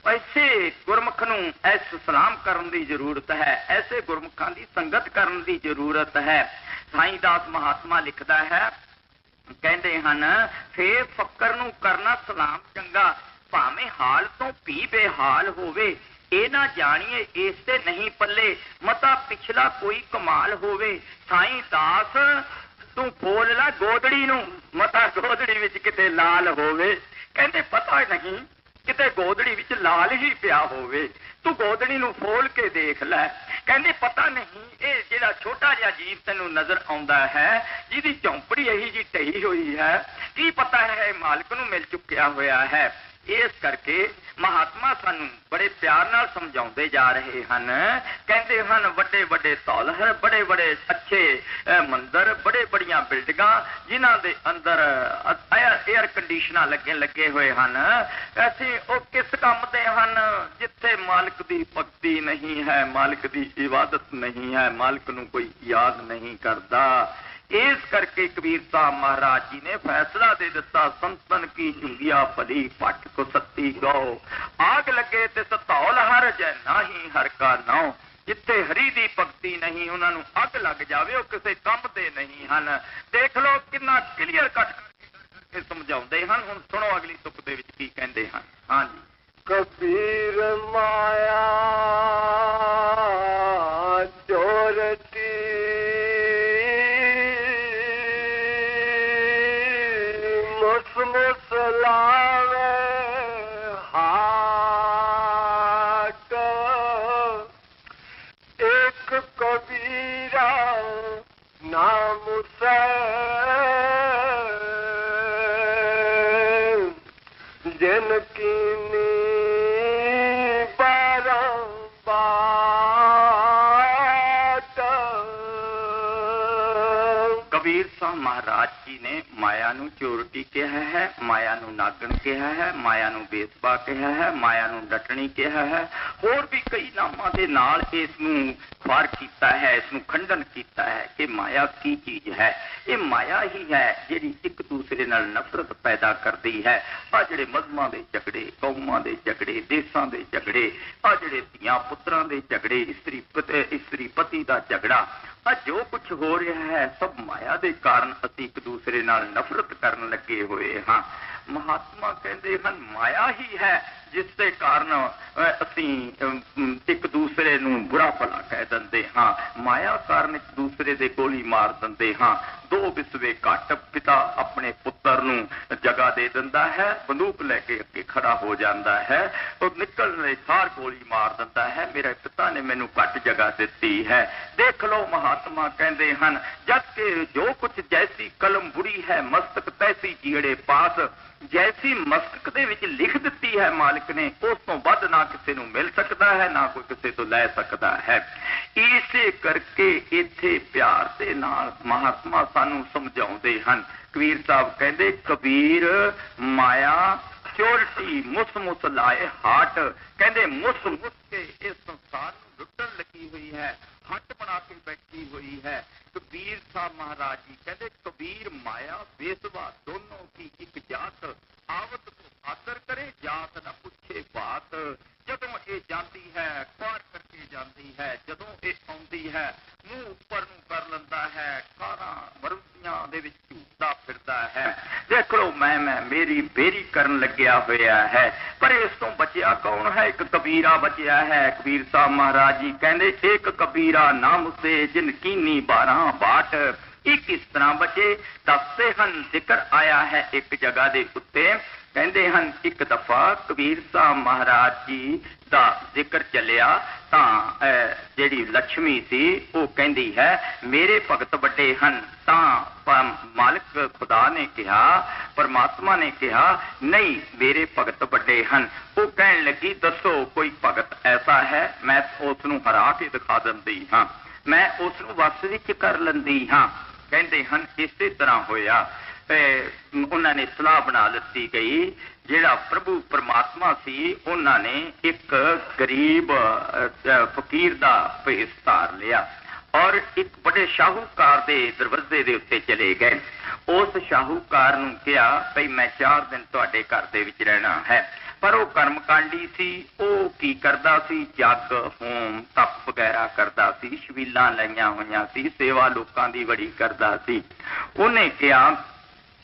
ऐसे गुरमुख नूं ऐस सलाम करन दी जरूरत है, ऐसे गुरमुखां दी संगत करन दी जरूरत है। साईं दास महात्मा लिखदा है, कहते हैं फेर फकर नूं करना सलाम चंगा, भावें हाल तो भी बेहाल होवे, ये ना जानिए इससे नहीं पल्ले, मता पिछला कोई कमाल होवे। साईं दास तू बोल ला गोदड़ी नूं, मता गोदड़ी विच किते लाल होवे। कहते पता नहीं किते गोदड़ी विच लाल ही पिया होवे, तू गोदड़ी नूं फोल के देख लै। कहते पता नहीं ये जिहड़ा छोटा जिहा जीव तैनूं नजर आउंदा है, जिहदी झोंपड़ी यही जी ढही हुई है, की पता है मालिक नूं मिल चुकिया होया है। इस करके महात्मा सानू बड़े प्यार नाल समझाउंदे जा रहे हैं। कहते हैं वड्डे वड्डे धौलहर, बड़े बड़े अच्छे मंदिर, बड़े बड़ियां बिल्डिंगां जिन्हां दे अंदर एयर कंडीशनर लगे हुए हैं, ऐसे वो किस काम दे हैं? जिथे मालिक की भगती नहीं है, मालिक की इबादत नहीं है, मालिक नूं कोई याद नहीं करता। इस करके कबीर साहब महाराज जी ने फैसला दे दिता, संतन की झुंगिया भली, पट को सत्ती गौ। आग लगे ते धौल हर जै नाही हर का नाम। जिथे हरी दी भगती नहीं, उन्होंने अग लग जावे, वो किसी काम दे नहीं हैं। देख लो कितना क्लीयर कट करके समझाते हैं। हुण सुनो अगली तुक दे विच की कहते हैं। हाँ जी, कबीर माया चोरती मुसलावे हाट, एक कबीरा नाम से जिनकी बार ਸਾਹਿਬ ਮਹਾਰਾਜ ਜੀ ਨੇ ਮਾਇਆ ਨੂੰ ਚੋਰਟੀ ਕਿਹਾ ਹੈ, ਮਾਇਆ ਨੂੰ ਨਾਗਣ ਕਿਹਾ ਹੈ, ਮਾਇਆ ਨੂੰ ਬੇਸਬਾ ਕਿਹਾ ਹੈ, ਮਾਇਆ ਨੂੰ ਡਟਣੀ ਕਿਹਾ ਹੈ, ਹੋਰ ਵੀ ਕਈ ਨਾਮਾਂ ਦੇ ਨਾਲ ਇਸ ਨੂੰ ਫਾਰ ਕੀਤਾ ਹੈ, ਇਸ ਨੂੰ ਖੰਡਨ ਕੀਤਾ ਹੈ ਕਿ ਮਾਇਆ ਕੀ ਚੀਜ਼ ਹੈ। ਇਹ ਮਾਇਆ ਹੀ ਹੈ ਜਿਹੜੀ ਇੱਕ ਦੂਸਰੇ ਨਾਲ ਨਫ਼ਰਤ ਪੈਦਾ ਕਰਦੀ ਹੈ। ਆ ਜਿਹੜੇ ਮਜ਼ਮਾਂ ਦੇ ਝਗੜੇ, ਕੌਮਾਂ ਦੇ ਝਗੜੇ, ਦੇਸਾਂ ਦੇ ਝਗੜੇ, ਆ ਜਿਹੜੇ ਧੀਆਂ ਪੁੱਤਰਾਂ ਦੇ ਝਗੜੇ, ਇਸਤਰੀ ਪਤੀ ਦਾ ਝਗੜਾ, ਆ ਜੋ ਕੁਛ ਹੋ ਰਿਹਾ ਹੈ ਸਭ ਮਾਇਆ ਦੇ ਕਾਰਨ ਅਸੀਂ ਇੱਕ ਦੂਸਰੇ ਨਾਲ ਨਫ਼ਰਤ ਕਰਨ ਲੱਗੇ ਹੋਏ ਹਾਂ। ਮਹਾਤਮਾ ਕਹਿੰਦੇ ਹਨ ਮਾਇਆ ਹੀ ਹੈ ਜਿਸ ਦੇ ਕਾਰਨ ਅਸੀਂ ਇੱਕ ਦੂਸਰੇ ਨੂੰ ਬੁਰਾ ਭਲਾ ਕਹਿ ਦਿੰਦੇ ਹਾਂ। ਮਾਇਆ ਕਾਰਨ ਇੱਕ ਦੂਸਰੇ ਦੇ ਗੋਲੀ ਮਾਰ ਦਿੰਦੇ ਹਾਂ। ਦੋ ਵਿਸਵੇ ਘੱਟ ਪਿਤਾ ਆਪਣੇ ਪੁੱਤਰ ਨੂੰ ਜਗ੍ਹਾ ਦੇ ਦਿੰਦਾ ਹੈ, ਬੰਦੂਕ ਲੈ ਕੇ ਅੱਗੇ ਖੜਾ ਹੋ ਜਾਂਦਾ ਹੈ, ਉਹ ਨਿਕਲਣੇ ਸਾਰ ਗੋਲੀ ਮਾਰ ਦਿੰਦਾ ਹੈ, ਮੇਰੇ ਪਿਤਾ ਨੇ ਮੈਨੂੰ ਘੱਟ ਜਗ੍ਹਾ ਦਿੱਤੀ ਹੈ। ਦੇਖ ਲਓ ਮਹਾਤਮਾ ਕਹਿੰਦੇ ਹਨ ਜਦ ਕਿ ਜੋ ਕੁਛ ਜੈਸੀ ਕਲਮ ਬੁਰੀ ਹੈ ਮਸਤਕ ਤੈਸੀ ਜੀੜੇ ਪਾਸ, ਜੈਸੀ ਮਸਤਕ ਦੇ ਵਿੱਚ ਲਿਖ ਦਿੱਤੀ ਹੈ ਮਾਲਿਕ ਨੇ ਉਸ ਤੋਂ ਵੱਧ ਨਾ ਕਿਸੇ ਨੂੰ ਮਿਲ ਸਕਦਾ ਹੈ, ਨਾ ਕੋਈ ਕਿਸੇ ਤੋਂ ਲੈ ਸਕਦਾ ਹੈ। ਇਸੇ ਕਰਕੇ ਇੱਥੇ ਪਿਆਰ ਦੇ ਨਾਲ ਮਹਾਤਮਾ ਸਾਨੂੰ ਸਮਝਾਉਂਦੇ ਹਨ। ਕਬੀਰ ਸਾਹਿਬ ਕਹਿੰਦੇ ਕਬੀਰ ਮਾਇਆ ਚੋਰਟੀ ਮੁਸ ਮੁਸ ਲਾਏ ਹਾਟ, ਕਹਿੰਦੇ ਮੁਸ ਮੁਸ ਕੇ ਇਸ ਸੰਸਾਰ ਨੂੰ ਲੁੱਟਣ ਲੱਗੀ ਹੋਈ ਹੈ, ਹੱਟ ਬਣਾ ਕੇ ਬੈਠੀ ਹੋਈ ਹੈ। ਕਬੀਰ ਸਾਹਿਬ ਮਹਾਰਾਜ ਜੀ ਕਹਿੰਦੇ ਕਬੀਰ ਮਾਇਆ ਬੇਸਵਾ ਦੋਨੋਂ ਕੀ ਇੱਕ ਜਾਤ, ਆਵਤ ਤੋਂ ਆਦਰ ਕਰੇ ਜਾਤ ਨਾ ਪੁੱਛੇ ਬਾਤ। ਜਦੋਂ ਇਹ ਜਾਂਦੀ ਹੈ ਪਾਰ ਕਰਕੇ ਜਾਂਦੀ ਹੈ, ਜਦੋਂ ਇਹ ਆਉਂਦੀ ਹੈ ਮੂੰਹ ਉੱਪਰ ਨੂੰ ਕਰ ਲੈਂਦਾ ਹੈ, ਕਾਰਾਂ ਮਰੂਤੀਆਂ ਦੇ ਵਿੱਚ ਝੂਟਦਾ ਫਿਰਦਾ ਹੈ। ਦੇਖ ਲਓ ਮੈਂ ਮੇਰੀ ਬੇਰੀ ਕਰਨ ਲੱਗਿਆ ਹੋਇਆ ਹੈ। ਪਰ ਇਸ ਤੋਂ ਬਚਿਆ ਕੌਣ ਹੈ? ਇੱਕ ਕਬੀਰਾ ਬਚਿਆ ਹੈ। ਕਬੀਰ ਸਾਹਿਬ ਮਹਾਰਾਜ ਜੀ ਕਹਿੰਦੇ ਇੱਕ ਕਬੀਰਾ ਨਾਮ ਸੇ ਜਿਨ ਕੀਨੀ 12 ਬਾਟ। ਇਹ ਕਿਸ ਤਰ੍ਹਾਂ ਬਚੇ ਦੱਸਦੇ ਹਨ। ਜ਼ਿਕਰ ਆਇਆ ਹੈ ਇੱਕ ਜਗ੍ਹਾ ਦੇ ਉੱਤੇ, ਕਹਿੰਦੇ ਹਨ ਇੱਕ ਦਫਾ ਕਬੀਰ ਸਾਹਿਬ ਮਹਾਰਾਜ ਜੀ ਦਾ ਜ਼ਿਕਰ ਚੱਲਿਆ ਤਾਂ ਜਿਹੜੀ ਲక్ష్ਮੀ ਸੀ ਉਹ ਕਹਿੰਦੀ ਹੈ ਮੇਰੇ ਭਗਤ ਵੱਡੇ ਹਨ। ਤਾਂ ਮਾਲਕ ਖੁਦਾ ਨੇ ਕਿਹਾ, ਪਰਮਾਤਮਾ ਨੇ ਕਿਹਾ ਨਹੀਂ ਮੇਰੇ ਭਗਤ ਵੱਡੇ ਹਨ। ਉਹ ਕਹਿਣ ਲੱਗੀ ਦੱਸੋ ਕੋਈ ਭਗਤ ਐਸਾ ਹੈ, ਮੈਂ ਉਸ ਨੂੰ ਹਰਾ ਕੇ ਦਿਖਾ ਦਿੰਦੀ ਹਾਂ, ਮੈਂ ਉਸ ਨੂੰ ਵਸ ਵਿੱਚ ਕਰ ਲੈਂਦੀ ਹਾਂ। ਕਹਿੰਦੇ ਹਨ ਇਸੇ ਤਰ੍ਹਾਂ ਹੋਇਆ। ਉਹਨਾਂ ਨੇ ਸਲਾਹ ਬਣਾ ਲਿੱਤੀ ਗਈ। ਜਿਹੜਾ ਪ੍ਰਭੂ ਪਰਮਾਤਮਾ ਸੀ ਉਹਨਾਂ ਨੇ ਇੱਕ ਗਰੀਬ ਫਕੀਰ ਦਾ ਭੇਸ ਧਾਰ ਲਿਆ ਔਰ ਇੱਕ ਵੱਡੇ ਸ਼ਾਹੂਕਾਰ ਦੇ ਦਰਵਾਜ਼ੇ ਦੇ ਉੱਤੇ ਚਲੇ ਗਏ। ਉਸ ਸ਼ਾਹੂਕਾਰ ਨੂੰ ਕਿਹਾ ਭਈ ਮੈਂ 4 ਦਿਨ ਤੁਹਾਡੇ ਘਰ ਦੇ ਵਿੱਚ ਰਹਿਣਾ ਹੈ। ਪਰ ਉਹ ਕਰਮਕਾਂਡੀ ਸੀ। ਉਹ ਕੀ ਕਰਦਾ ਸੀ? ਜਗ ਹੋਮ ਤਪ ਵਗੈਰਾ ਕਰਦਾ ਸੀ, ਛਬੀਲਾਂ ਲਾਈਆਂ ਹੋਈਆਂ ਸੀ, ਸੇਵਾ ਲੋਕਾਂ ਦੀ ਬੜੀ ਕਰਦਾ ਸੀ। ਉਹਨੇ ਕਿਹਾ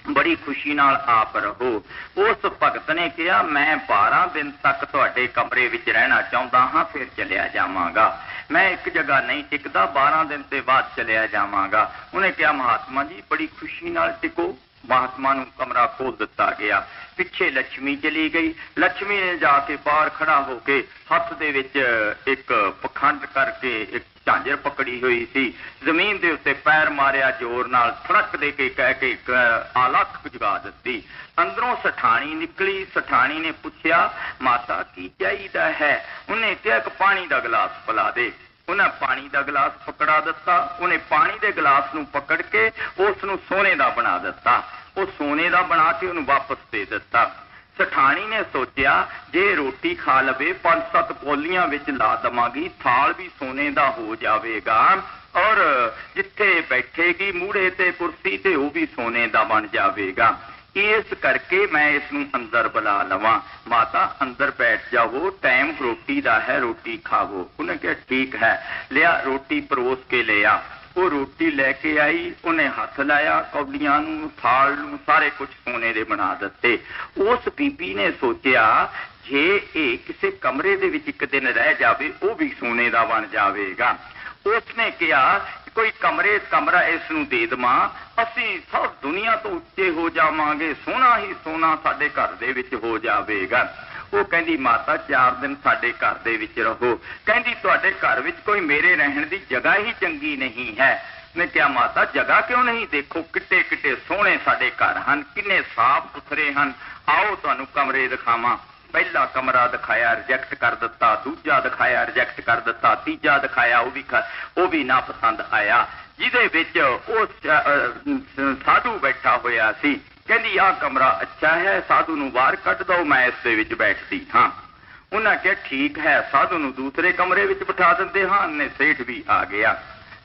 ਬੜੀ ਖੁਸ਼ੀ ਨਾਲ ਆਪ ਰਹੋ। ਉਸ ਭਗਤ ਨੇ ਕਿਹਾ ਮੈਂ 12 ਦਿਨ ਤੱਕ ਤੁਹਾਡੇ ਕਮਰੇ ਵਿੱਚ ਰਹਿਣਾ ਚਾਹੁੰਦਾ ਹਾਂ, ਫਿਰ ਚਲਿਆ ਜਾਵਾਂਗਾ। ਮੈਂ ਇੱਕ ਜਗ੍ਹਾ ਨਹੀਂ ਟਿਕਦਾ, 12 ਦਿਨ ਦੇ ਬਾਅਦ ਚਲਿਆ ਜਾਵਾਂਗਾ। ਉਹਨੇ ਕਿਹਾ ਮਹਾਤਮਾ ਜੀ ਬੜੀ ਖੁਸ਼ੀ ਨਾਲ ਟਿਕੋ। ਮਹਾਤਮਾ ਨੂੰ ਕਮਰਾ ਖੋਲ ਦਿੱਤਾ ਗਿਆ। ਪਿੱਛੇ ਲక్ష్ਮੀ ਚਲੀ ਗਈ। ਲక్ష్ਮੀ ਨੇ ਜਾ ਕੇ ਬਾਹਰ ਖੜਾ ਹੋ ਕੇ ਹੱਥ ਦੇ ਵਿੱਚ ਇੱਕ ਪਖੰਡ ਕਰਕੇ ਇੱਕ ਝਾਂਜਰ ਪਕੜੀ ਹੋਈ ਸੀ, ਜ਼ਮੀਨ ਦੇ ਉੱਤੇ ਪੈਰ ਮਾਰਿਆ ਜ਼ੋਰ ਨਾਲ, ਫੜਕ ਦੇ ਕੇ ਕਹਿ ਕੇ ਆਲਖ ਜਗਾ ਦਿੱਤੀ। ਅੰਦਰੋਂ ਸਠਾਣੀ ਨਿਕਲੀ। ਸਠਾਣੀ ਨੇ ਪੁੱਛਿਆ ਮਾਤਾ ਕੀ ਚਾਹੀਦਾ ਹੈ? ਉਹਨੇ ਕਿਹਾ ਇੱਕ ਪਾਣੀ ਦਾ ਗਲਾਸ ਪਿਲਾ ਦੇ। ਉਹਨਾਂ ਪਾਣੀ ਦਾ ਗਲਾਸ ਪਕੜਾ ਦਿੱਤਾ। ਉਹਨੇ ਪਾਣੀ ਦੇ ਗਲਾਸ ਨੂੰ ਪਕੜ ਕੇ ਉਸ ਨੂੰ ਸੋਨੇ ਦਾ ਬਣਾ ਦਿੱਤਾ। ਉਹ ਸੋਨੇ ਦਾ ਬਣਾ ਕੇ ਉਹਨੂੰ ਵਾਪਸ ਦੇ ਦਿੱਤਾ। ਸਠਾਣੀ ਨੇ ਸੋਚਿਆ ਜੇ ਰੋਟੀ ਖਾ ਲਵੇ 5-7 ਕੋਲੀਆਂ ਵਿੱਚ ਲਾ ਦੇਵਾਂਗੀ, ਥਾਲ ਵੀ ਸੋਨੇ ਦਾ ਹੋ ਜਾਵੇਗਾ ਔਰ ਜਿੱਥੇ ਬੈਠੇਗੀ ਮੂਹਰੇ ਤੇ ਕੁਰਸੀ ਤੇ ਉਹ ਵੀ ਸੋਨੇ ਦਾ ਬਣ ਜਾਵੇਗਾ। ਇਸ ਕਰਕੇ ਮੈਂ ਇਸ ਨੂੰ ਅੰਦਰ ਬੁਲਾ ਲਵਾਂ। ਮਾਤਾ ਅੰਦਰ ਬੈਠ ਜਾਵੋ, ਟਾਈਮ ਰੋਟੀ ਦਾ ਹੈ, ਰੋਟੀ ਖਾਵੋ। ਉਹਨੇ ਕਿਹਾ ਠੀਕ ਹੈ। ਲਿਆ ਰੋਟੀ ਪਰੋਸ ਕੇ ਲਿਆ। ਉਹ ਰੋਟੀ ਲੈ ਕੇ ਆਈ। ਉਹਨੇ ਹੱਥ ਲਾਇਆ ਕੌਲੀਆਂ ਨੂੰ, ਥਾਲ ਨੂੰ, ਸਾਰੇ ਕੁਝ ਸੋਨੇ ਦੇ ਬਣਾ ਦਿੱਤੇ। ਉਸ ਬੀਬੀ ਨੇ ਸੋਚਿਆ ਜੇ ਇਹ ਕਿਸੇ ਕਮਰੇ ਦੇ ਵਿੱਚ ਇੱਕ ਦਿਨ ਰਹਿ ਜਾਵੇ ਉਹ ਵੀ ਸੋਨੇ ਦਾ ਬਣ ਜਾਵੇਗਾ। ਉਸਨੇ ਕਿਹਾ ਕੋਈ ਕਮਰਾ ਇਸ ਨੂੰ ਦੇ ਦੇਵਾਂ, ਅਸੀਂ ਸਭ ਦੁਨੀਆ ਤੋਂ ਉੱਚੇ ਹੋ ਜਾਵਾਂਗੇ, ਸੋਨਾ ਹੀ ਸੋਨਾ ਸਾਡੇ ਘਰ ਦੇ ਵਿੱਚ ਹੋ ਜਾਵੇਗਾ। ਉਹ ਕਹਿੰਦੀ ਮਾਤਾ 4 ਦਿਨ ਸਾਡੇ ਘਰ ਦੇ ਵਿੱਚ ਰਹੋ। ਕਹਿੰਦੀ ਤੁਹਾਡੇ ਘਰ ਵਿੱਚ ਕੋਈ ਮੇਰੇ ਰਹਿਣ ਦੀ ਜਗ੍ਹਾ ਹੀ ਚੰਗੀ ਨਹੀਂ ਹੈ। ਮੈਂ ਕਿਹਾ ਮਾਤਾ ਜਗ੍ਹਾ ਕਿਉਂ ਨਹੀਂ? ਦੇਖੋ ਕਿੱਡੇ ਕਿੱਡੇ ਸੋਹਣੇ ਸਾਡੇ ਘਰ ਹਨ, ਕਿੰਨੇ ਸਾਫ਼ ਸੁਥਰੇ ਹਨ, ਆਓ ਤੁਹਾਨੂੰ ਕਮਰੇ ਦਿਖਾਵਾਂ। ਪਹਿਲਾ ਕਮਰਾ ਦਿਖਾਇਆ, ਰਿਜੈਕਟ ਕਰ ਦਿੱਤਾ, ਦੂਜਾ ਦਿਖਾਇਆ, ਰਿਜੈਕਟ ਕਰ ਦਿੱਤਾ, ਤੀਜਾ ਦਿਖਾਇਆ, ਉਹ ਵੀ ਨਾ ਪਸੰਦ ਆਇਆ, ਜਿਹਦੇ ਵਿੱਚ ਉਹ ਸਾਧੂ ਬੈਠਾ ਹੋਇਆ ਸੀ। ਕਹਿੰਦੀ ਆਹ ਕਮਰਾ ਅੱਛਾ ਹੈ, ਸਾਧੂ ਨੂੰ ਬਾਹਰ ਕੱਢ ਦਓ, ਮੈਂ ਇਸ ਦੇ ਵਿੱਚ ਬੈਠਦੀ ਹਾਂ। ਉਹਨਾਂ ਕਿਹਾ ਠੀਕ ਹੈ, ਸਾਧੂ ਨੂੰ ਦੂਸਰੇ ਕਮਰੇ ਵਿੱਚ ਬਿਠਾ ਦਿੰਦੇ ਹਾਂ। ਨੇ ਸੇਠ ਵੀ ਆ ਗਿਆ।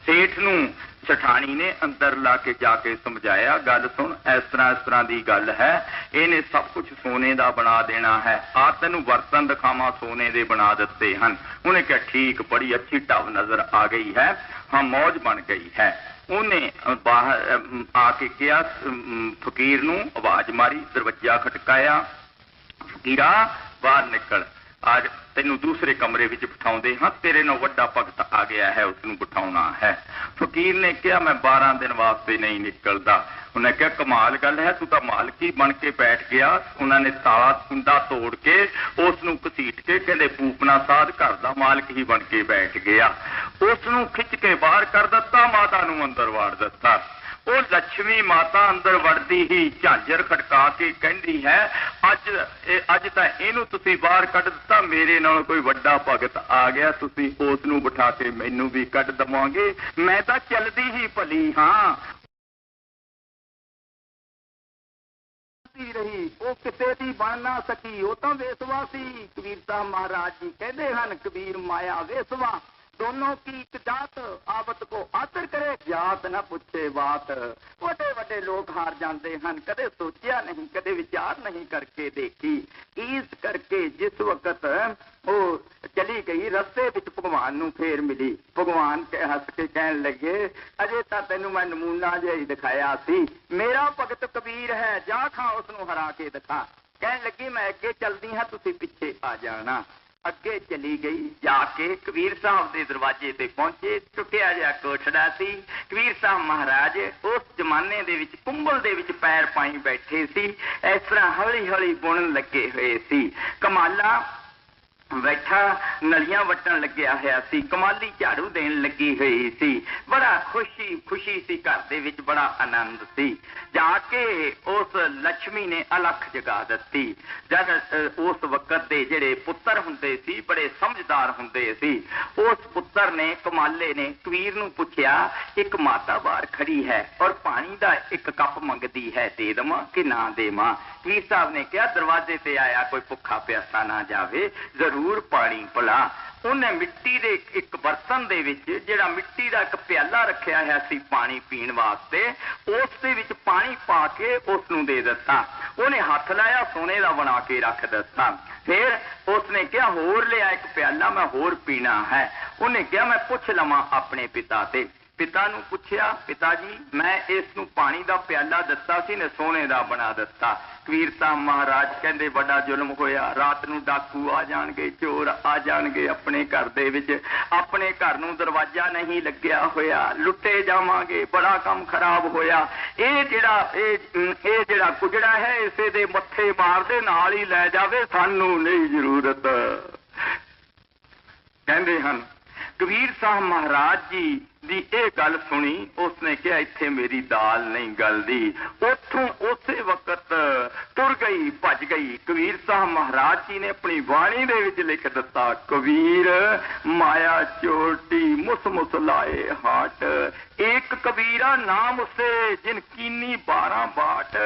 ਸੇਠ ਨੂੰ ਸਠਾਣੀ ਨੇ ਅੰਦਰ ਲਾ ਕੇ ਜਾ ਕੇ ਸਮਝਾਇਆ, ਗੱਲ ਸੁਣ, ਇਸ ਤਰ੍ਹਾਂ ਦੀ ਗੱਲ ਹੈ, ਇਹਨੇ ਸਭ ਕੁਝ ਸੋਨੇ ਦਾ ਬਣਾ ਦੇਣਾ ਹੈ, ਆ ਤੈਨੂੰ ਬਰਤਨ ਦਿਖਾਵਾਂ, ਸੋਨੇ ਦੇ ਬਣਾ ਦਿੱਤੇ ਹਨ। ਉਹਨੇ ਕਿਹਾ ਠੀਕ, ਬੜੀ ਅੱਛੀ ਢਬ ਨਜ਼ਰ ਆ ਗਈ ਹੈ, ਹਾਂ ਮੌਜ ਬਣ ਗਈ ਹੈ। ਉਹਨੇ ਬਾਹਰ ਆ ਕੇ ਕਿਹਾ, ਫਕੀਰ ਨੂੰ ਆਵਾਜ਼ ਮਾਰੀ, ਦਰਵਾਜ਼ਾ ਖਟਕਾਇਆ, ਫਕੀਰਾ ਬਾਹਰ ਨਿਕਲ, ਅੱਜ ਤੈਨੂੰ ਦੂਸਰੇ ਕਮਰੇ ਵਿੱਚ ਬਿਠਾਉਂਦੇ ਹਾਂ, ਤੇਰੇ ਨਾਲ ਵੱਡਾ ਭਗਤ ਆ ਗਿਆ ਹੈ, ਉਸਨੂੰ ਬਿਠਾਉਣਾ ਹੈ। ਫਕੀਰ ਨੇ ਕਿਹਾ ਮੈਂ 12 ਦਿਨ ਵਾਸਤੇ ਨਹੀਂ ਨਿਕਲਦਾ। ਉਹਨੇ ਕਿਹਾ ਕਮਾਲ ਗੱਲ ਹੈ, ਤੂੰ ਤਾਂ ਮਾਲਕੀ ਬਣ ਕੇ ਬੈਠ ਗਿਆ। ਉਹਨਾਂ ਨੇ ਤਾਲਾ ਕੁੰਡਾ ਤੋੜ ਕੇ ਉਸ ਨੂੰ ਘਸੀਟ ਕੇ ਕਹਿੰਦੇ ਪੂਪਨਾ ਸਾਧ ਘਰ ਦਾ ਮਾਲਕ ਹੀ ਬਣ ਕੇ ਬੈਠ ਗਿਆ। ਉਸ ਨੂੰ ਖਿੱਚ ਕੇ ਬਾਹਰ ਕਰ ਦਿੱਤਾ, ਮਾਤਾ ਨੂੰ ਅੰਦਰ ਵਾੜ ਦਿੱਤਾ। ਉਹ ਲక్ష్ਮੀ ਮਾਤਾ ਅੰਦਰ ਵੜਦੀ ਹੀ ਝਾਂਜਰ ਖੜਕਾ ਕੇ ਕਹਿੰਦੀ ਹੈ, ਅੱਜ ਤਾਂ ਇਹਨੂੰ ਤੁਸੀਂ ਬਾਹਰ ਕੱਢ ਦਿੱਤਾ, ਮੇਰੇ ਨਾਲ ਕੋਈ ਵੱਡਾ ਭਗਤ ਆ ਗਿਆ, ਤੁਸੀਂ ਉਸ ਨੂੰ ਬਿਠਾ ਕੇ ਮੈਨੂੰ ਵੀ ਕੱਢ ਦਵਾਂਗੇ, ਮੈਂ ਤਾਂ ਚੱਲਦੀ ਹੀ ਭਲੀ ਹਾਂ। ਰਹੀ ਉਹ ਕਿਸੇ ਦੀ ਬਣ ਨਾ ਸਕੀ, ਉਹ ਤਾਂ ਵੇਸਵਾ ਸੀ। ਕਬੀਰ ਸਾਹਿਬ ਮਹਾਰਾਜ ਜੀ ਕਹਿੰਦੇ ਹਨ, ਕਬੀਰ ਮਾਇਆ ਵੇਸਵਾ दोनों की एक जात, आवत को आदर करे, जात ना पूछे बात। ਵੱਡੇ ਵੱਡੇ ਲੋਕ ਹਾਰ ਜਾਂਦੇ ਹਨ, ਕਦੇ ਸੋਚਿਆ ਨਹੀਂ, ਕਦੇ ਵਿਚਾਰ ਨਹੀਂ ਕਰਕੇ ਦੇਖੀ। ਇਸ ਕਰਕੇ ਜਿਸ ਵਕਤ ਉਹ ਚਲੀ ਗਈ, ਰਸਤੇ ਵਿੱਚ ਭਗਵਾਨ ਨੂੰ ਫੇਰ ਮਿਲੀ। ਭਗਵਾਨ ਹੱਸ ਕੇ ਕਹਿਣ ਲੱਗੇ, ਅਜੇ ਤਾਂ ਤੈਨੂੰ ਮੈਂ ਨਮੂਨਾ ਜਿਹਾ ਹੀ ਦਿਖਾਇਆ ਸੀ, ਮੇਰਾ ਭਗਤ ਕਬੀਰ ਹੈ, ਜਾ ਖਾਂ ਉਸ ਨੂੰ ਹਰਾ ਕੇ ਦਿਖਾ। ਕਹਿਣ ਲੱਗੀ ਮੈਂ ਅੱਗੇ ਚਲਦੀ ਹਾਂ, ਤੁਸੀਂ ਪਿੱਛੇ ਆ ਜਾਣਾ। ਅੱਗੇ ਚਲੀ ਗਈ, ਜਾ ਕੇ ਕਬੀਰ ਸਾਹਿਬ ਦੇ ਦਰਵਾਜ਼ੇ ਤੇ ਪਹੁੰਚੇ। ਟੁੱਟਿਆ ਜਿਹਾ ਕੋਠੜਾ ਸੀ। ਕਬੀਰ ਸਾਹਿਬ ਮਹਾਰਾਜ ਉਸ ਜ਼ਮਾਨੇ ਦੇ ਵਿੱਚ ਕੁੰਬਲ ਦੇ ਵਿੱਚ ਪੈਰ ਪਾਈ ਬੈਠੇ ਸੀ, ਇਸ ਤਰ੍ਹਾਂ ਹੌਲੀ ਹੌਲੀ ਬੁਣਨ ਲੱਗੇ ਹੋਏ ਸੀ। ਕਮਾਲਾ ਬੈਠਾ ਨਲੀਆਂ ਵੱਟਣ ਲੱਗਿਆ ਹੋਇਆ ਸੀ, ਕਮਾਲੀ ਝਾੜੂ ਦੇਣ ਲੱਗੀ ਹੋਈ ਸੀ। ਬੜਾ ਖੁਸ਼ੀ ਸੀ, ਘਰ ਦੇ ਵਿੱਚ ਬੜਾ ਆਨੰਦ ਸੀ। ਜਾ ਕੇ ਉਸ ਲక్ష్ਮੀ ਨੇ ਅਲਖ ਜਗਾ ਦਿੱਤੀ। ਜਦ ਉਸ ਵਕਤ ਦੇ ਜਿਹੜੇ ਪੁੱਤਰ ਹੁੰਦੇ ਸੀ, ਬੜੇ ਸਮਝਦਾਰ ਹੁੰਦੇ ਸੀ, ਉਸ ਪੁੱਤਰ ਨੇ, ਕਮਾਲੇ ਨੇ ਕਬੀਰ ਨੂੰ ਪੁੱਛਿਆ, ਇੱਕ ਮਾਤਾ ਬਾਹਰ ਖੜੀ ਹੈ ਔਰ ਪਾਣੀ ਦਾ ਇੱਕ ਕੱਪ ਮੰਗਦੀ ਹੈ, ਦੇ ਦੇਵਾਂ ਕਿ ਨਾ ਦੇਵਾਂ? ਕਬੀਰ ਸਾਹਿਬ ਨੇ ਕਿਹਾ ਦਰਵਾਜ਼ੇ ਤੇ ਆਇਆ ਕੋਈ ਭੁੱਖਾ ਪਿਆਸਾ ਨਾ ਜਾਵੇ, ਜ਼ਰੂਰ ਪਾਣੀ ਪਿਲਾ। ਉਹਨੇ ਮਿੱਟੀ ਦੇ ਇੱਕ ਬਰਤਨ ਦੇ ਵਿੱਚ, ਜਿਹੜਾ ਮਿੱਟੀ ਦਾ ਇੱਕ ਪਿਆਲਾ ਰੱਖਿਆ ਹੋਇਆ ਸੀ ਪਾਣੀ ਪੀਣ ਵਾਸਤੇ, ਉਸ ਦੇ ਵਿੱਚ ਪਾਣੀ ਪਾ ਕੇ ਉਸ ਨੂੰ ਦੇ ਦਿੱਤਾ। ਉਹਨੇ ਹੱਥ ਲਾਇਆ, ਸੋਨੇ ਦਾ ਬਣਾ ਕੇ ਰੱਖ ਦਿੱਤਾ। ਫਿਰ ਉਸਨੇ ਕਿਹਾ ਹੋਰ ਲਿਆ ਇੱਕ ਪਿਆਲਾ, ਮੈਂ ਹੋਰ ਪੀਣਾ ਹੈ। ਉਹਨੇ ਕਿਹਾ ਮੈਂ ਪੁੱਛ ਲਵਾਂ ਆਪਣੇ ਪਿਤਾ ਤੇ। ਪਿਤਾ ਨੂੰ ਪੁੱਛਿਆ, ਪਿਤਾ ਜੀ ਮੈਂ ਇਸ ਨੂੰ ਪਾਣੀ ਦਾ ਪਿਆਲਾ ਦਿੱਤਾ ਸੀ ਨੇ ਸੋਨੇ ਦਾ ਬਣਾ ਦਿੱਤਾ। ਕਬੀਰ ਸਾਹਿਬ ਮਹਾਰਾਜ ਕਹਿੰਦੇ ਬੜਾ ਜ਼ੁਲਮ ਹੋਇਆ, ਰਾਤ ਨੂੰ ਡਾਕੂ ਆ ਜਾਣਗੇ, ਚੋਰ ਆ ਜਾਣਗੇ ਆਪਣੇ ਘਰ ਦੇ ਵਿੱਚ, ਆਪਣੇ ਘਰ ਨੂੰ ਦਰਵਾਜ਼ਾ ਨਹੀਂ ਲੱਗਿਆ ਹੋਇਆ, ਲੁੱਟੇ ਜਾਵਾਂਗੇ, ਬੜਾ ਕੰਮ ਖਰਾਬ ਹੋਇਆ। ਇਹ ਜਿਹੜਾ ਕੁਜੜਾ ਹੈ ਇਸੇ ਦੇ ਮੱਥੇ ਮਾਰਦੇ, ਨਾਲ ਹੀ ਲੈ ਜਾਵੇ, ਸਾਨੂੰ ਨਹੀਂ ਜ਼ਰੂਰਤ। ਕਹਿੰਦੇ ਹਨ ਕਬੀਰ ਸਾਹਿਬ ਮਹਾਰਾਜ ਜੀ ਦੀ ਇਹ ਗੱਲ ਸੁਣੀ, ਉਸਨੇ ਕਿਹਾ ਇੱਥੇ ਮੇਰੀ ਦਾਲ ਨਹੀਂ ਗਲਦੀ। ਉੱਥੋਂ ਉਸੇ ਵਕਤ ਤੁਰ ਗਈ, ਭੱਜ ਗਈ। ਕਬੀਰ ਸਾਹਿਬ ਮਹਾਰਾਜ ਜੀ ਨੇ ਆਪਣੀ ਬਾਣੀ ਦੇ ਵਿੱਚ ਲਿਖ ਦਿੱਤਾ, ਕਬੀਰ ਮਾਇਆ ਚੋਟੀ ਮੁਸ ਮੁਸ ਲਾਏ ਹਾਟ, ਇੱਕ ਕਬੀਰਾ ਨਾਮ ਉਸੇ ਜਿਨ ਕੀਨੀ 12 ਬਾਟ।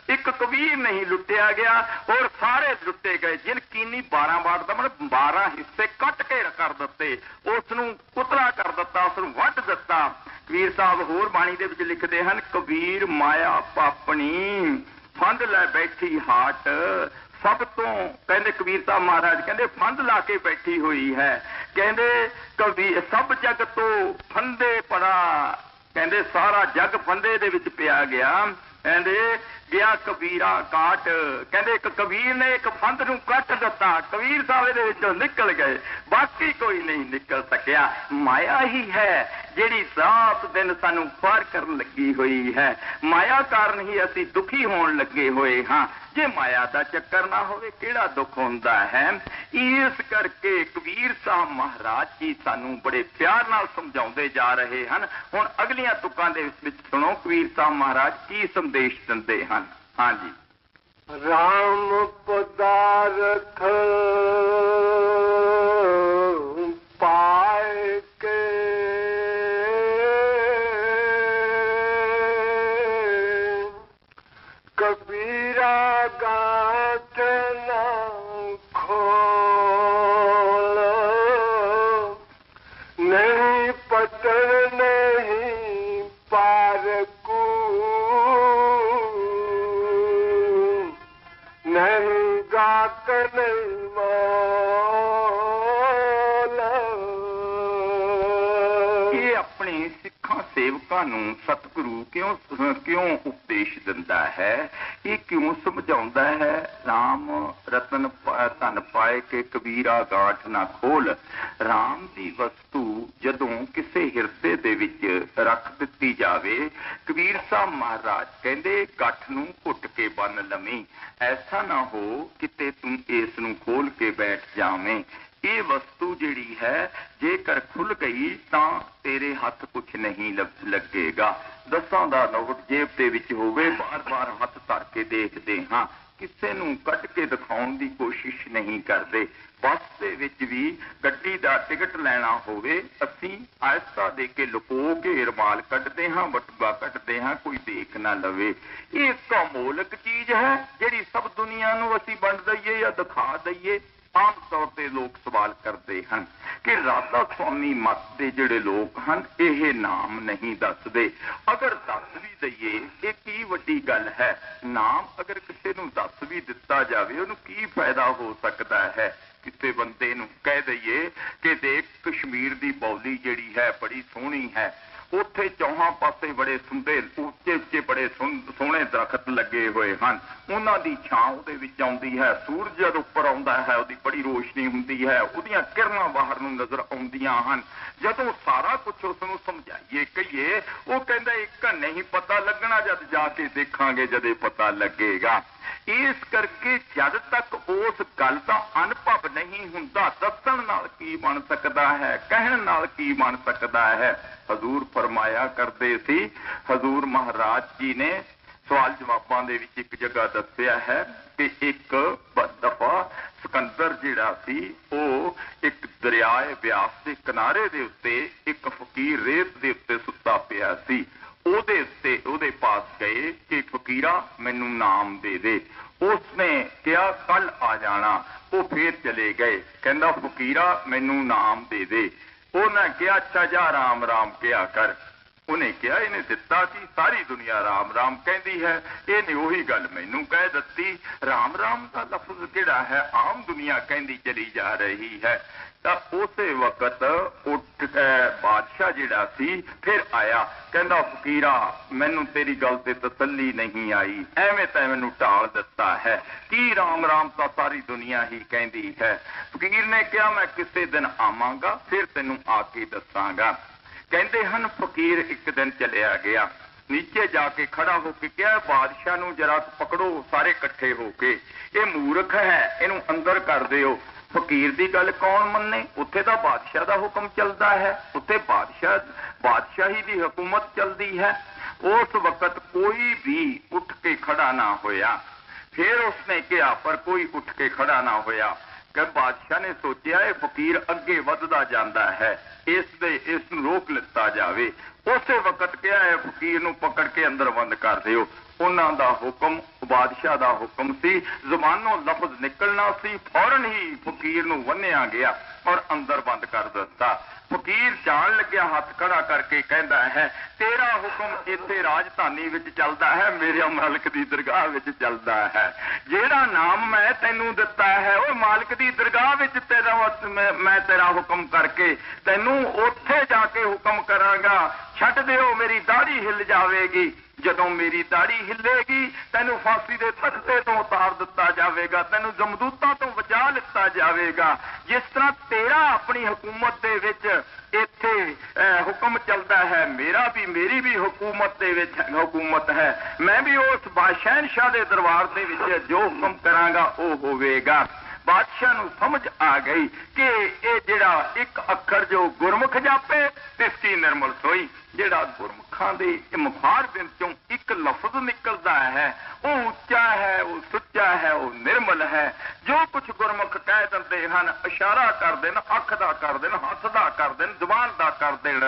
ਇੱਕ ਕਬੀਰ ਨਹੀਂ ਲੁੱਟਿਆ ਗਿਆ ਔਰ ਸਾਰੇ ਲੁੱਟੇ ਗਏ। ਜਿਨ ਕੀਨੀ 12 ਬਾਟ ਦਾ ਮਤਲਬ 12 ਹਿੱਸੇ ਕੱਟ ਕੇ ਕਰ ਦਿੱਤੇ, ਉਸ ਨੂੰ ਪੁਤਲਾ ਕਰ ਦਿੱਤਾ, ਉਸ ਨੂੰ ਵੱਢ ਦਿੱਤਾ। ਕਬੀਰ ਸਾਹਿਬ ਹੋਰ ਬਾਣੀ ਦੇ ਵਿੱਚ ਲਿਖਦੇ ਹਨ, ਕਬੀਰ ਮਾਇਆ ਪਾਪਣੀ ਫੰਦ ਲੈ ਬੈਠੀ ਹਾਟ। ਸਭ ਤੋਂ ਕਹਿੰਦੇ ਕਬੀਰ ਸਾਹਿਬ ਮਹਾਰਾਜ ਕਹਿੰਦੇ ਫੰਦ ਲਾ ਕੇ ਬੈਠੀ ਹੋਈ ਹੈ। ਕਹਿੰਦੇ ਕਬੀਰ ਸਭ ਜਗ ਤੋਂ ਫੰਦੇ ਪੜਾ, ਕਹਿੰਦੇ ਸਾਰਾ ਜਗ ਫੰਦੇ ਦੇ ਵਿੱਚ ਪਿਆ ਗਿਆ। ਕਹਿੰਦੇ ਗਿਆ ਕਬੀਰਾ ਕਾਟ, ਕਹਿੰਦੇ ਇੱਕ ਕਬੀਰ ਨੇ ਇੱਕ ਫੰਦ ਨੂੰ ਕੱਟ ਦਿੱਤਾ, ਕਬੀਰ ਸਾਹਿਬ ਦੇ ਵਿੱਚੋਂ ਨਿਕਲ ਗਏ, ਬਾਕੀ ਕੋਈ ਨਹੀਂ ਨਿਕਲ ਸਕਿਆ। ਮਾਇਆ ਹੀ ਹੈ ਜਿਹੜੀ ਰਾਤ ਦਿਨ ਸਾਨੂੰ ਪਾਰ ਕਰਨ ਲੱਗੀ ਹੋਈ ਹੈ। ਮਾਇਆ ਕਾਰਨ ਹੀ ਅਸੀਂ ਦੁਖੀ ਹੋਣ ਲੱਗੇ ਹੋਏ ਹਾਂ। ਜੇ ਮਾਇਆ ਦਾ ਚੱਕਰ ਨਾ ਹੋਵੇ ਕਿਹੜਾ ਦੁੱਖ ਹੁੰਦਾ ਹੈ। ਇਸ ਕਰਕੇ ਕਬੀਰ ਸਾਹਿਬ ਮਹਾਰਾਜ ਜੀ ਸਾਨੂੰ ਬੜੇ ਪਿਆਰ ਨਾਲ ਸਮਝਾਉਂਦੇ ਜਾ ਰਹੇ ਹਨ। ਹੁਣ ਅਗਲੀਆਂ ਤੁਕਾਂ ਦੇ ਵਿੱਚ ਸੁਣੋ ਕਬੀਰ ਸਾਹਿਬ ਮਹਾਰਾਜ ਕੀ ਸੰਦੇਸ਼ ਦਿੰਦੇ ਹਨ। ਹਾਂਜੀ, राम पदार्थ पाए के कबीरा गांठ न खोल, नहीं पतर नहीं पार को, नहीं गात नहीं मौला। ਇਹ ਆਪਣੇ ਸਿੱਖਾਂ ਸੇਵਕਾਂ ਨੂੰ ਸਤਿਗੁਰੂ ਕਿਉਂ ਉਪਦੇਸ਼ ਦਿੰਦਾ ਹੈ, ਇਹ ਕਿਉਂ ਸਮਝਾਉਂਦਾ ਹੈ? ਰਾਮ ਰਤਨ ਧਨ ਪਾਏ ਕੇ ਕਬੀਰਾ ਗਾਂਠ ਨਾ ਖੋਲ। ਰਾਮ ਦੀ ਵਸਤੂ ਜਦੋਂ ਕਿਸੇ ਹਿਰਦੇ ਦੇ ਵਿੱਚ ਰੱਖ ਦਿੱਤੀ ਜਾਵੇ, ਕਬੀਰ ਸਾਹਿਬ ਮਹਾਰਾਜ ਕਹਿੰਦੇ ਗੱਠ ਨੂੰ ਘੁੱਟ ਕੇ ਬੰਨ ਲਵੀਂ, ਐਸਾ ਨਾ ਹੋ ਕਿਤੇ ਤੂੰ ਇਸ ਨੂੰ ਖੋਲ ਕੇ ਬੈਠ ਜਾਵੇਂ। ਇਹ ਵਸਤੂ ਜਿਹੜੀ ਹੈ ਜੇਕਰ ਖੁੱਲ ਗਈ ਤਾਂ ਤੇਰੇ ਹੱਥ ਕੁਛ ਨਹੀਂ ਲੱਗੇਗਾ। 10 ਦਾ ਨੋਟ ਜੇਬ ਦੇ ਵਿੱਚ ਹੋਵੇ, ਬਾਰ-ਬਾਰ ਹੱਥ ਧਰ ਕੇ ਦੇਖਦੇ ਹਾਂ, ਕਿਸੇ ਨੂੰ ਕੱਢ ਕੇ ਦਿਖਾਉਣ ਦੀ ਕੋਸ਼ਿਸ਼ ਨਹੀਂ ਕਰਦੇ। ਬੱਸ ਦੇ ਵਿੱਚ ਵੀ ਗੱਡੀ ਦਾ ਟਿਕਟ ਲੈਣਾ ਹੋਵੇ, ਅਸੀਂ ਆਇਸਤਾ ਦੇ ਕੇ ਲੁਕੋ ਕੇ ਰੁਮਾਲ ਕੱਢਦੇ ਹਾਂ, ਬਟੂਆ ਕੱਢਦੇ ਹਾਂ, ਕੋਈ ਦੇਖ ਨਾ ਲਵੇ। ਇਹ ਇੱਕ ਅਮੋਲਕ ਚੀਜ਼ ਹੈ ਜਿਹੜੀ ਸਭ ਦੁਨੀਆ ਨੂੰ ਅਸੀਂ ਵੰਡ ਦਈਏ ਜਾਂ ਦਿਖਾ ਦਈਏ। ਆਮ ਤੌਰ ਤੇ ਲੋਕ ਸਵਾਲ ਕਰਦੇ ਹਨ ਕਿ ਰਾਧਾ ਸੁਆਮੀ ਮੱਤ ਦੇ ਜਿਹੜੇ ਲੋਕ ਹਨ ਇਹ ਨਾਮ ਨਹੀਂ ਦੱਸਦੇ। ਅਗਰ ਦੱਸ ਵੀ ਦਈਏ ਇਹ ਕੀ ਵੱਡੀ ਗੱਲ ਹੈ? ਨਾਮ ਅਗਰ ਕਿਸੇ ਨੂੰ ਦੱਸ ਵੀ ਦਿੱਤਾ ਜਾਵੇ ਉਹਨੂੰ ਕੀ ਫਾਇਦਾ ਹੋ ਸਕਦਾ ਹੈ? ਕਿਸੇ ਬੰਦੇ ਨੂੰ ਕਹਿ ਦਈਏ ਕਿ ਦੇਖ ਕਸ਼ਮੀਰ ਦੀ ਬੌਲੀ ਜਿਹੜੀ ਹੈ ਬੜੀ ਸੋਹਣੀ ਹੈ, ਉੱਥੇ ਚੌਹਾਂ ਪਾਸੇ ਬੜੇ ਸੁੰਦਰ ਉੱਚੇ ਉੱਚੇ ਬੜੇ ਸੋਹਣੇ ਦਰਖਤ ਲੱਗੇ ਹੋਏ ਹਨ, ਉਹਨਾਂ ਦੀ ਛਾਂ ਉਹਦੇ ਵਿੱਚ ਆਉਂਦੀ ਹੈ, ਸੂਰਜ ਜਦ ਉੱਪਰ ਆਉਂਦਾ ਹੈ ਉਹਦੀ ਬੜੀ ਰੋਸ਼ਨੀ ਹੁੰਦੀ ਹੈ, ਉਹਦੀਆਂ ਕਿਰਨਾਂ ਬਾਹਰ ਨੂੰ ਨਜ਼ਰ ਆਉਂਦੀਆਂ ਹਨ। ਜਦੋਂ ਸਾਰਾ ਕੁਝ ਉਸ ਨੂੰ ਸਮਝਾਈਏ ਕਹੀਏ, ਉਹ ਕਹਿੰਦਾ ਇੱਕ ਨਹੀਂ ਪਤਾ ਲੱਗਣਾ, ਜਦ ਜਾ ਕੇ ਦੇਖਾਂਗੇ ਜਦੇ ਪਤਾ ਲੱਗੇਗਾ। ਇਸ ਕਰਕੇ ਜਦ ਤੱਕ ਉਸ ਗੱਲ ਦਾ ਅਨੁਭਵ ਨਹੀਂ ਹੁੰਦਾ, ਦੱਸਣ ਨਾਲ ਕੀ ਬਣ ਸਕਦਾ ਹੈ, ਕਹਿਣ ਨਾਲ ਕੀ ਬਣ ਸਕਦਾ ਹੈ? ਹਜ਼ੂਰ ਫਰਮਾਇਆ ਕਰਦੇ ਸੀ, ਹਜ਼ੂਰ ਮਹਾਰਾਜ ਜੀ ਨੇ ਸਵਾਲ ਜਵਾਬਾਂ ਦੇ ਵਿੱਚ ਇੱਕ ਜਗ੍ਹਾ ਦੱਸਿਆ ਹੈ ਕਿ ਇੱਕ ਦਫਾ ਸਿਕੰਦਰ ਜਿਹੜਾ ਸੀ ਉਹ ਇੱਕ ਦਰਿਆਏ ਬਿਆਸ ਦੇ ਕਿਨਾਰੇ ਦੇ ਉੱਤੇ ਇੱਕ ਫਕੀਰ ਰੇਤ ਦੇ ਉੱਤੇ ਸੁੱਤਾ ਪਿਆ ਸੀ। ਉਹਦੇ ਪਾਸ ਗਏ ਕਿ ਫਕੀਰਾ ਮੈਨੂੰ ਨਾਮ ਦੇ ਦੇ। ਉਸਨੇ ਕਿਹਾ ਕੱਲ ਆ ਜਾਣਾ। ਉਹ ਫੇਰ ਚਲੇ ਗਏ, ਕਹਿੰਦਾ ਫਕੀਰਾ ਮੈਨੂੰ ਨਾਮ ਦੇ ਦੇ। ਉਹਨੇ ਕਿਹਾ ਅੱਛਾ ਜਾ ਰਾਮ ਰਾਮ ਕਿਹਾ ਕਰ। ਉਹਨੇ ਕਿਹਾ ਇਹਨੇ ਦਿੱਤਾ ਸੀ, ਸਾਰੀ ਦੁਨੀਆ ਰਾਮ ਰਾਮ ਕਹਿੰਦੀ ਹੈ, ਇਹਨੇ ਉਹੀ ਗੱਲ ਮੈਨੂੰ ਕਹਿ ਦਿੱਤੀ। ਰਾਮ ਰਾਮ ਦਾ ਲਫ਼ਜ਼ ਜਿਹੜਾ ਹੈ ਆਮ ਦੁਨੀਆ ਕਹਿੰਦੀ ਚਲੀ ਜਾ ਰਹੀ ਹੈ। ਤਾਂ ਉਸੇ ਵਕਤ ਉੱਠ ਬਾਦਸ਼ਾਹ ਜਿਹੜਾ ਸੀ ਫਿਰ ਆਇਆ, ਕਹਿੰਦਾ ਫਕੀਰਾ ਮੈਨੂੰ ਤੇਰੀ ਗੱਲ ਤੇ ਤਸੱਲੀ ਨਹੀਂ ਆਈ, ਐਵੇਂ ਤਾਂ ਮੈਨੂੰ ਢਾਲ ਦਿੱਤਾ ਹੈ, ਕੀ ਰਾਮ ਰਾਮ ਤਾਂ ਸਾਰੀ ਦੁਨੀਆ ਹੀ ਕਹਿੰਦੀ ਹੈ। ਫਕੀਰ ਨੇ ਕਿਹਾ ਮੈਂ ਕਿਸੇ ਦਿਨ ਆਵਾਂਗਾ, ਫਿਰ ਤੈਨੂੰ ਆ ਕੇ ਦੱਸਾਂਗਾ। ਕਹਿੰਦੇ ਹਨ ਫਕੀਰ ਇੱਕ ਦਿਨ ਚਲਿਆ ਗਿਆ, ਨੀਚੇ ਜਾ ਕੇ ਖੜਾ ਹੋ ਕੇ ਕਿਹਾ ਬਾਦਸ਼ਾਹ ਨੂੰ ਜਰਾ ਪਕੜੋ ਸਾਰੇ ਇਕੱਠੇ ਹੋ ਕੇ, ਇਹ ਮੂਰਖ ਹੈ, ਇਹਨੂੰ ਅੰਦਰ ਕਰ ਦਿਓ। ਫਕੀਰ ਦੀ ਗੱਲ ਕੌਣ ਮੰਨੇ? ਉੱਥੇ ਤਾਂ ਬਾਦਸ਼ਾਹ ਦਾ ਹੁਕਮ ਚੱਲਦਾ ਹੈ, ਉੱਥੇ ਬਾਦਸ਼ਾਹੀ ਦੀ ਹਕੂਮਤ ਚੱਲਦੀ ਹੈ। ਉਸ ਵਕਤ ਕੋਈ ਵੀ ਉੱਠ ਕੇ ਖੜਾ ਨਾ ਹੋਇਆ। ਫਿਰ ਉਸਨੇ ਕਿਹਾ ਪਰ ਕੋਈ ਉੱਠ ਕੇ ਖੜਾ ਨਾ ਹੋਇਆ। ਕਿ ਬਾਦਸ਼ਾਹ ਨੇ ਸੋਚਿਆ ਇਹ ਫਕੀਰ ਅੱਗੇ ਵੱਧਦਾ ਜਾਂਦਾ ਹੈ, ਇਸ ਨੂੰ ਰੋਕ ਲਿੱਤਾ ਜਾਵੇ। ਉਸੇ ਵਕਤ ਕਿਹਾ ਹੈ ਫਕੀਰ ਨੂੰ ਪਕੜ ਕੇ ਅੰਦਰ ਬੰਦ ਕਰ ਦਿਓ। ਉਹਨਾਂ ਦਾ ਹੁਕਮ ਬਾਦਸ਼ਾਹ ਦਾ ਹੁਕਮ ਸੀ, ਜ਼ੁਬਾਨੋਂ ਲਫ਼ਜ਼ ਨਿਕਲਣਾ ਸੀ, ਫੌਰਨ ਹੀ ਫਕੀਰ ਨੂੰ ਬੰਨਿਆ ਗਿਆ ਔਰ ਅੰਦਰ ਬੰਦ ਕਰ ਦਿੱਤਾ। ਫਕੀਰ ਜਾਣ ਲੱਗਿਆ ਹੱਥ ਖੜਾ ਕਰਕੇ ਕਹਿੰਦਾ ਹੈ ਤੇਰਾ ਹੁਕਮ ਇੱਥੇ ਰਾਜਧਾਨੀ ਵਿੱਚ ਚੱਲਦਾ ਹੈ, ਮੇਰੇ ਮਾਲਕ ਦੀ ਦਰਗਾਹ ਵਿੱਚ ਚੱਲਦਾ ਹੈ। ਜਿਹੜਾ ਨਾਮ ਮੈਂ ਤੈਨੂੰ ਦਿੱਤਾ ਹੈ ਉਹ ਮਾਲਕ ਦੀ ਦਰਗਾਹ ਵਿੱਚ ਮੈਂ ਤੇਰਾ ਹੁਕਮ ਕਰਕੇ ਤੈਨੂੰ ਉੱਥੇ ਜਾ ਕੇ ਹੁਕਮ ਕਰਾਂਗਾ। ਛੱਡ ਦਿਓ, ਮੇਰੀ ਦਾੜੀ ਹਿੱਲ ਜਾਵੇਗੀ। ਜਦੋਂ ਮੇਰੀ ਦਾੜੀ ਹਿੱਲੇਗੀ ਤੈਨੂੰ ਫਾਂਸੀ ਦੇ ਤਖਤੇ ਤੋਂ ਉਤਾਰ ਦਿੱਤਾ ਜਾਵੇਗਾ, ਤੈਨੂੰ ਜਮਦੂਤਾਂ ਤੋਂ ਬਚਾ ਲਿੱਤਾ ਜਾਵੇਗਾ। ਜਿਸ ਤਰ੍ਹਾਂ ਤੇਰਾ ਆਪਣੀ ਹਕੂਮਤ ਦੇ ਵਿੱਚ ਇੱਥੇ ਹੁਕਮ ਚੱਲਦਾ ਹੈ, ਮੇਰੀ ਵੀ ਹਕੂਮਤ ਦੇ ਵਿੱਚ ਹਕੂਮਤ ਹੈ। ਮੈਂ ਵੀ ਉਸ ਸ਼ਹਿਨਸ਼ਾਹ ਦੇ ਦਰਬਾਰ ਦੇ ਵਿੱਚ ਜੋ ਹੁਕਮ ਕਰਾਂਗਾ ਉਹ ਹੋਵੇਗਾ। ਬਾਦਸ਼ਾਹ ਨੂੰ ਸਮਝ ਆ ਗਈ ਕਿ ਇਹ ਜਿਹੜਾ ਇੱਕ ਅੱਖਰ ਜੋ ਗੁਰਮੁਖ ਜਾਪੇ ਤਿਸ ਕੀ ਨਿਰਮਲ ਸੋਈ। ਜਿਹੜਾ ਗੁਰਮੁਖਾਂ ਦੇ ਮੁਖਾਰ ਵਿੱਚੋਂ ਇੱਕ ਲਫ਼ਜ਼ ਨਿਕਲਦਾ ਹੈ ਉਹ ਉੱਚਾ ਹੈ, ਉਹ ਸੁੱਚਾ ਹੈ, ਉਹ ਨਿਰਮਲ ਹੈ। ਜੋ ਕੁਝ ਗੁਰਮੁਖ ਕਹਿ ਦਿੰਦੇ ਹਨ, ਇਸ਼ਾਰਾ ਕਰ ਦੇਣ, ਅੱਖ ਦਾ ਕਰ ਦੇਣ, ਹੱਥ ਦਾ ਕਰ ਦੇਣ, ਜ਼ੁਬਾਨ ਦਾ ਕਰ ਦੇਣ,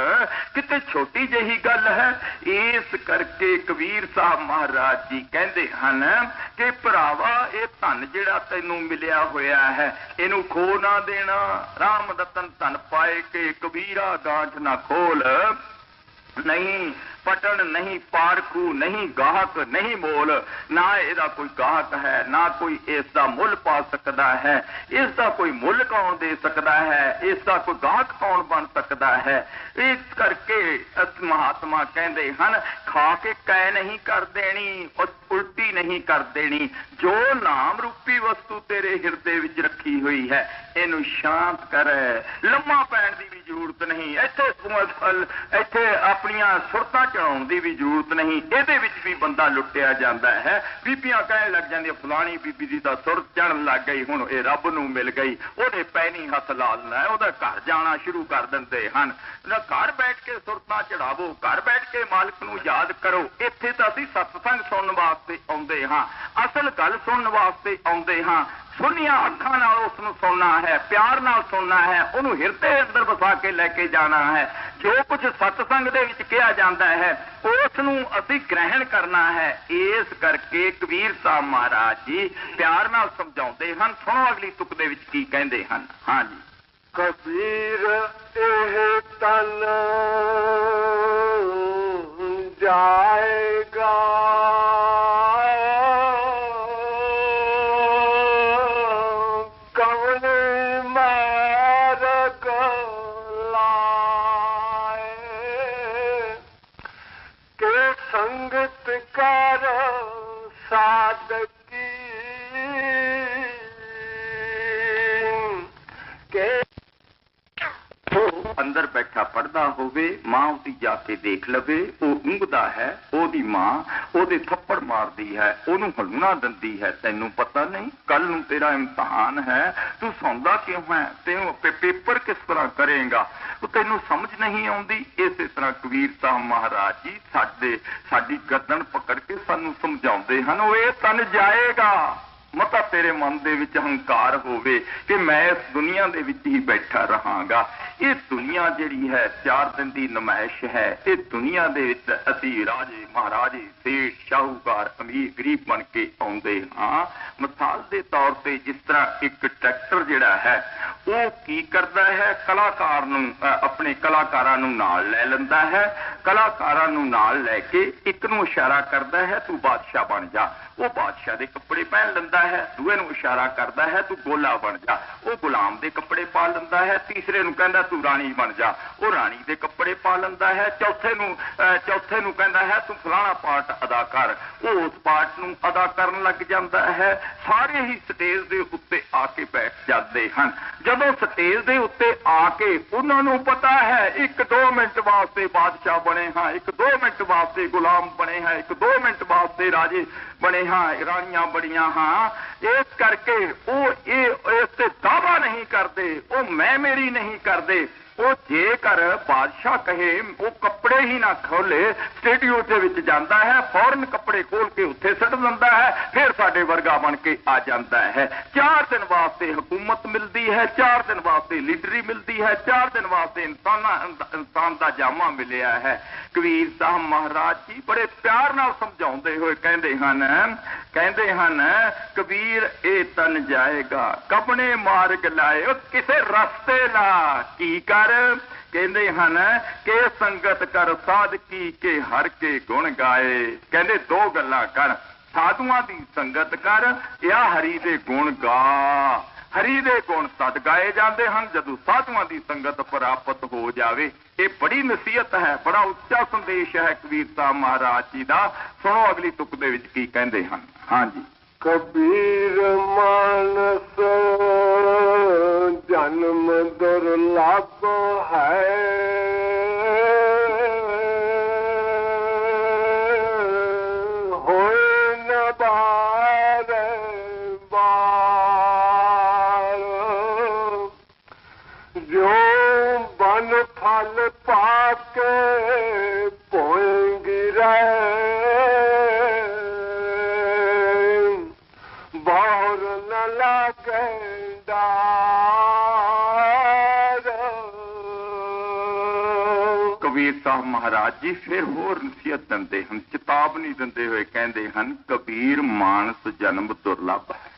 ਕਿਤੇ ਛੋਟੀ ਜਿਹੀ ਗੱਲ ਹੈ। ਇਸ ਕਰਕੇ ਕਬੀਰ ਸਾਹਿਬ ਮਹਾਰਾਜ ਜੀ ਕਹਿੰਦੇ ਹਨ ਕਿ ਭਰਾਵਾ ਇਹ ਧਨ ਜਿਹੜਾ ਤੈਨੂੰ ਮਿਲਿਆ ਹੋਇਆ ਹੈ ਇਹਨੂੰ ਖੋ ਨਾ ਦੇਣਾ। ਰਾਮ ਰਤਨ ਧਨ ਪਾਏ ਕਿ ਕਬੀਰਾ ਗਾਂਠ ਨਾ ਖੋਲ। ਨਹੀਂ ਪਟਣ, ਨਹੀਂ ਪਾਰਖੂ, ਨਹੀਂ ਗਾਹਕ, ਨਹੀਂ ਮੋਲ। ਨਾ ਇਹਦਾ ਕੋਈ ਗਾਹਕ ਹੈ, ਨਾ ਕੋਈ ਇਸ ਦਾ ਮੁੱਲ ਪਾ ਸਕਦਾ ਹੈ। ਇਸ ਦਾ ਕੋਈ ਮੁੱਲ ਕੌਣ ਦੇ ਸਕਦਾ ਹੈ, ਇਸ ਦਾ ਕੋਈ ਗਾਹਕ ਕੌਣ ਬਣ ਸਕਦਾ ਹੈ। ਇਸ ਕਰਕੇ ਮਹਾਤਮਾ ਕਹਿੰਦੇ ਹਨ ਖਾ ਕੇ ਕੈ ਨਹੀਂ ਕਰ ਦੇਣੀ, ਉਲਟੀ ਨਹੀਂ ਕਰ ਦੇਣੀ। ਜੋ ਨਾਮ ਰੂਪੀ ਵਸਤੂ ਤੇਰੇ ਹਿਰਦੇ ਵਿੱਚ ਰੱਖੀ ਹੋਈ ਹੈ ਇਹਨੂੰ ਸ਼ਾਂਤ ਕਰ। ਲੰਮਾ ਪੈਣ ਦੀ ਵੀ ਜ਼ਰੂਰਤ ਨਹੀਂ, ਇੱਥੇ ਆਪਣੀਆਂ ਸੁਰਤਾਂ ਚੜਾਉਣ ਦੀ ਵੀ ਜ਼ਰੂਰਤ ਨਹੀਂ। ਇਹਦੇ ਵਿੱਚ ਵੀ ਬੰਦਾ ਲੁੱਟਿਆ ਜਾਂਦਾ ਹੈ। ਬੀਬੀਆਂ ਕਹਿਣ ਲੱਗ ਜਾਂਦੀਆਂ ਫਲਾਣੀ ਬੀਬੀ ਦੀ ਤਾਂ ਸੁਰਤ ਚੜਨ ਲੱਗ ਗਈ, ਹੁਣ ਇਹ ਰੱਬ ਨੂੰ ਮਿਲ ਗਈ, ਉਹਦੇ ਪੈਣੀ ਹੱਥ ਲਾ ਲੈਣਾ, ਉਹਦਾ ਘਰ ਜਾਣਾ ਸ਼ੁਰੂ ਕਰ ਦਿੰਦੇ ਹਨ। ਘਰ ਬੈਠ ਕੇ ਸੁਰਤਾਂ ਚੜਾਵੋ, ਘਰ ਬੈਠ ਕੇ ਮਾਲਕ ਨੂੰ ਯਾਦ ਕਰੋ। ਇੱਥੇ ਤਾਂ ਅਸੀਂ ਸਤਸੰਗ ਸੁਣਨ ਵਾਸਤੇ ਆਉਂਦੇ ਹਾਂ, ਅਸਲ ਗੱਲ ਸੁਣਨ ਵਾਸਤੇ ਆਉਂਦੇ ਹਾਂ। ਸੁਣੀਆਂ ਅੱਖਾਂ ਨਾਲ ਉਸ ਨੂੰ ਸੁਣਨਾ ਹੈ, ਪਿਆਰ ਨਾਲ ਸੁਣਨਾ ਹੈ, ਉਹਨੂੰ ਹਿਰਦੇ ਅੰਦਰ ਵਸਾ ਕੇ ਲੈ ਕੇ ਜਾਣਾ ਹੈ। ਜੋ ਕੁਝ ਸਤਸੰਗ ਦੇ ਵਿੱਚ ਕਿਹਾ ਜਾਂਦਾ ਹੈ ਉਸ ਨੂੰ ਅਸੀਂ ਗ੍ਰਹਿਣ ਕਰਨਾ ਹੈ। ਇਸ ਕਰਕੇ ਕਬੀਰ ਸਾਹਿਬ ਮਹਾਰਾਜ ਜੀ ਪਿਆਰ ਨਾਲ ਸਮਝਾਉਂਦੇ ਹਨ। ਸੁਣੋ ਅਗਲੀ ਤੁਕ ਦੇ ਵਿੱਚ ਕੀ ਕਹਿੰਦੇ ਹਨ। ਹਾਂਜੀ, ਕਬੀਰ ਇਹ ਤਨ ਜਾਏਗਾ ਕਵਨ ਮਾਰਗ ਲਾਏ ਕੇ ਸੰਗਤ ਕਰ ਸਾਧਕੀ ਕੇ ਅੰਦਰ ਬੈਠਾ ਪੜਦਾ ਹੋਵੇ, ਮਾਂ ਉਹਦੀ ਜਾ ਕੇ ਦੇਖ ਲਵੇ, ਉਹ ਉਂਗਦਾ ਹੈ, ਉਹਦੀ ਮਾਂ ਉਹਦੇ ਥੱਪੜ ਮਾਰਦੀ ਹੈ, ਉਹਨੂੰ ਹਲੂਣਾ ਦਿੰਦੀ ਹੈ। ਤੈਨੂੰ ਪਤਾ ਨਹੀਂ ਕੱਲ ਨੂੰ ਤੇਰਾ ਇਮਤਿਹਾਨ ਹੈ, ਤੂੰ ਸੌਂਦਾ ਕਿਉਂ ਹੈ, ਤੈਨੂੰ ਪੇਪਰ ਕਿਸ ਤਰ੍ਹਾਂ ਕਰੇਗਾ, ਤੈਨੂੰ ਸਮਝ ਨਹੀਂ ਆਉਂਦੀ। ਇਸੇ ਤਰ੍ਹਾਂ ਕਬੀਰ ਸਾਹਿਬ ਮਹਾਰਾਜ ਜੀ ਸਾਡੀ ਗਰਦਨ ਪਕੜ ਕੇ ਸਾਨੂੰ ਸਮਝਾਉਂਦੇ ਹਨ ਉਹ ਇਹ ਤਨ ਜਾਏਗਾ। ਮਤਾ ਤੇਰੇ ਮਨ ਦੇ ਵਿੱਚ ਹੰਕਾਰ ਹੋਵੇ ਕਿ ਮੈਂ ਇਸ ਦੁਨੀਆ ਦੇ ਵਿੱਚ ਹੀ ਬੈਠਾ ਰਹਾਂਗਾ। ਇਹ ਦੁਨੀਆ ਜਿਹੜੀ ਹੈ 4 ਦਿਨ ਦੀ ਨਮਾਇਸ਼ ਹੈ। ਇਹ ਦੁਨੀਆ ਦੇ ਵਿੱਚ ਅਸੀਂ ਰਾਜੇ ਮਹਾਰਾਜੇ ਸੇਠ ਸ਼ਾਹੂਕਾਰ ਅਮੀਰ ਗਰੀਬ ਬਣ ਕੇ ਆਉਂਦੇ ਹਾਂ। ਮਿਸਾਲ ਦੇ ਤੌਰ ਤੇ ਜਿਸ ਤਰ੍ਹਾਂ ਇੱਕ ਟਰੈਕਟਰ ਜਿਹੜਾ ਹੈ ਉਹ ਕੀ ਕਰਦਾ ਹੈ, ਕਲਾਕਾਰ ਨੂੰ ਆਪਣੇ ਕਲਾਕਾਰਾਂ ਨੂੰ ਨਾਲ ਲੈ ਲੈਂਦਾ ਹੈ। ਕਲਾਕਾਰਾਂ ਨੂੰ ਨਾਲ ਲੈ ਕੇ ਇੱਕ ਨੂੰ ਇਸ਼ਾਰਾ ਕਰਦਾ ਹੈ ਤੂੰ ਬਾਦਸ਼ਾਹ ਬਣ ਜਾ, ਉਹ ਬਾਦਸ਼ਾਹ ਦੇ ਕੱਪੜੇ ਪਹਿਨ ਲੈਂਦਾ ਹੈ। ਦੂਏ ਨੂੰ ਇਸ਼ਾਰਾ ਕਰਦਾ ਹੈ ਤੂੰ ਗੋਲਾ ਬਣ ਜਾ, ਉਹ ਗੁਲਾਮ ਦੇ ਕੱਪੜੇ ਪਾ ਲੈਂਦਾ ਹੈ। ਤੀਸਰੇ ਨੂੰ ਕਹਿੰਦਾ ਤੂੰ ਰਾਣੀ ਬਣ ਜਾ, ਉਹ ਰਾਣੀ ਦੇ ਕੱਪੜੇ ਪਾ ਲੈਂਦਾ ਹੈ। ਚੌਥੇ ਨੂੰ ਕਹਿੰਦਾ ਹੈ ਤੂੰ ਫਲਾਣਾ ਪਾਰਟ ਅਦਾ ਕਰ, ਉਹ ਉਸ ਪਾਰਟ ਨੂੰ ਅਦਾ ਕਰਨ ਲੱਗ ਜਾਂਦਾ ਹੈ। ਸਾਰੇ ਹੀ ਸਟੇਜ ਦੇ ਉੱਤੇ ਆ ਕੇ ਬੈਠ ਜਾਂਦੇ ਹਨ। ਜਦੋਂ ਸਟੇਜ ਦੇ ਉੱਤੇ ਆ ਕੇ ਉਹਨਾਂ ਨੂੰ ਪਤਾ ਹੈ 1-2 ਮਿੰਟ ਵਾਸਤੇ ਬਾਦਸ਼ਾਹ ਬਣੇ ਹਾਂ, 1-2 ਮਿੰਟ ਵਾਸਤੇ ਗੁਲਾਮ ਬਣੇ ਹਾਂ, 1-2 ਮਿੰਟ ਵਾਸਤੇ ਰਾਜੇ ਬਣੇ ਹਾਂ, ਰਾਣੀਆਂ ਬਣੀਆਂ ਹਾਂ। ਇਸ ਕਰਕੇ ਉਹ ਇਸ ਤੇ ਦਾਅਵਾ ਨਹੀਂ ਕਰਦੇ, ਉਹ ਮੈਂ ਮੇਰੀ ਨਹੀਂ ਕਰਦੇ। ਉਹ ਜੇਕਰ ਬਾਦਸ਼ਾਹ ਕਹੇ ਉਹ ਕੱਪੜੇ ਹੀ ਨਾ ਖੋਲੇ, ਸਟੇਡੀਓ ਦੇ ਵਿੱਚ ਜਾਂਦਾ ਹੈ, ਫੌਰਨ ਕੱਪੜੇ ਖੋਲ ਕੇ ਉੱਥੇ ਸੁੱਟ ਦਿੰਦਾ ਹੈ, ਫਿਰ ਸਾਡੇ ਵਰਗਾ ਬਣ ਕੇ ਆ ਜਾਂਦਾ ਹੈ। 4 ਦਿਨ ਵਾਸਤੇ ਹਕੂਮਤ ਮਿਲਦੀ ਹੈ, 4 ਦਿਨ ਵਾਸਤੇ ਲੀਡਰੀ ਮਿਲਦੀ ਹੈ, 4 ਦਿਨ ਵਾਸਤੇ ਇਨਸਾਨ ਦਾ ਜਾਮਾ ਮਿਲਿਆ ਹੈ। ਕਬੀਰ ਸਾਹਿਬ ਮਹਾਰਾਜ ਜੀ ਬੜੇ ਪਿਆਰ ਨਾਲ ਸਮਝਾਉਂਦੇ ਹੋਏ ਕਹਿੰਦੇ ਹਨ ਕਬੀਰ ਇਹ ਤਨ ਜਾਏਗਾ ਕਪਣੇ ਮਾਰਗ ਲਾਏ, ਉਹ ਕਿਸੇ ਰਸਤੇ ਲਾ ਕੀ ਕਰ। ਕਹਿੰਦੇ ਹਨ ਕਿ ਸੰਗਤ ਕਰ ਸਾਧਕੀ ਕੇ ਹਰ ਕੇ ਗੁਣ ਗਾਏ। ਕਹਿੰਦੇ 2 ਗੱਲਾਂ ਕਰ, ਸਾਧੂਆਂ ਦੀ ਸੰਗਤ ਕਰ ਜਾਂ ਹਰੀ ਦੇ ਗੁਣ ਗਾ। ਹਰੀ ਦੇ ਗੁਣ ਤਦ ਗਾਏ ਜਾਂਦੇ ਹਨ ਜਦੋਂ ਸਾਧੂਆਂ ਦੀ ਸੰਗਤ ਪ੍ਰਾਪਤ ਹੋ ਜਾਵੇ। ਇਹ ਬੜੀ ਨਸੀਹਤ ਹੈ, ਬੜਾ ਉੱਚਾ ਸੰਦੇਸ਼ ਹੈ ਕਬੀਰ ਸਾਹਿਬ ਮਹਾਰਾਜ ਜੀ ਦਾ। ਸੁਣੋ ਅਗਲੀ ਤੁਕ ਦੇ ਵਿੱਚ ਕੀ ਕਹਿੰਦੇ ਹਨ। ਹਾਂਜੀ, ਕਬੀਰ ਮਾਨਸ ਜਨਮ ਦੁਰਲਭ ਹੈ, ਹੋਏ ਨ ਬਾਰ ਬਾਰ, ਜੋ ਬਨ ਫਲ ਪਾ ਕੇ कबीर साहब महाराज जी फिर होर नसीहत दिंदे हन, चेतावनी दिंदे हुए कहते हैं, कबीर मानस जन्म दुर्लभ है,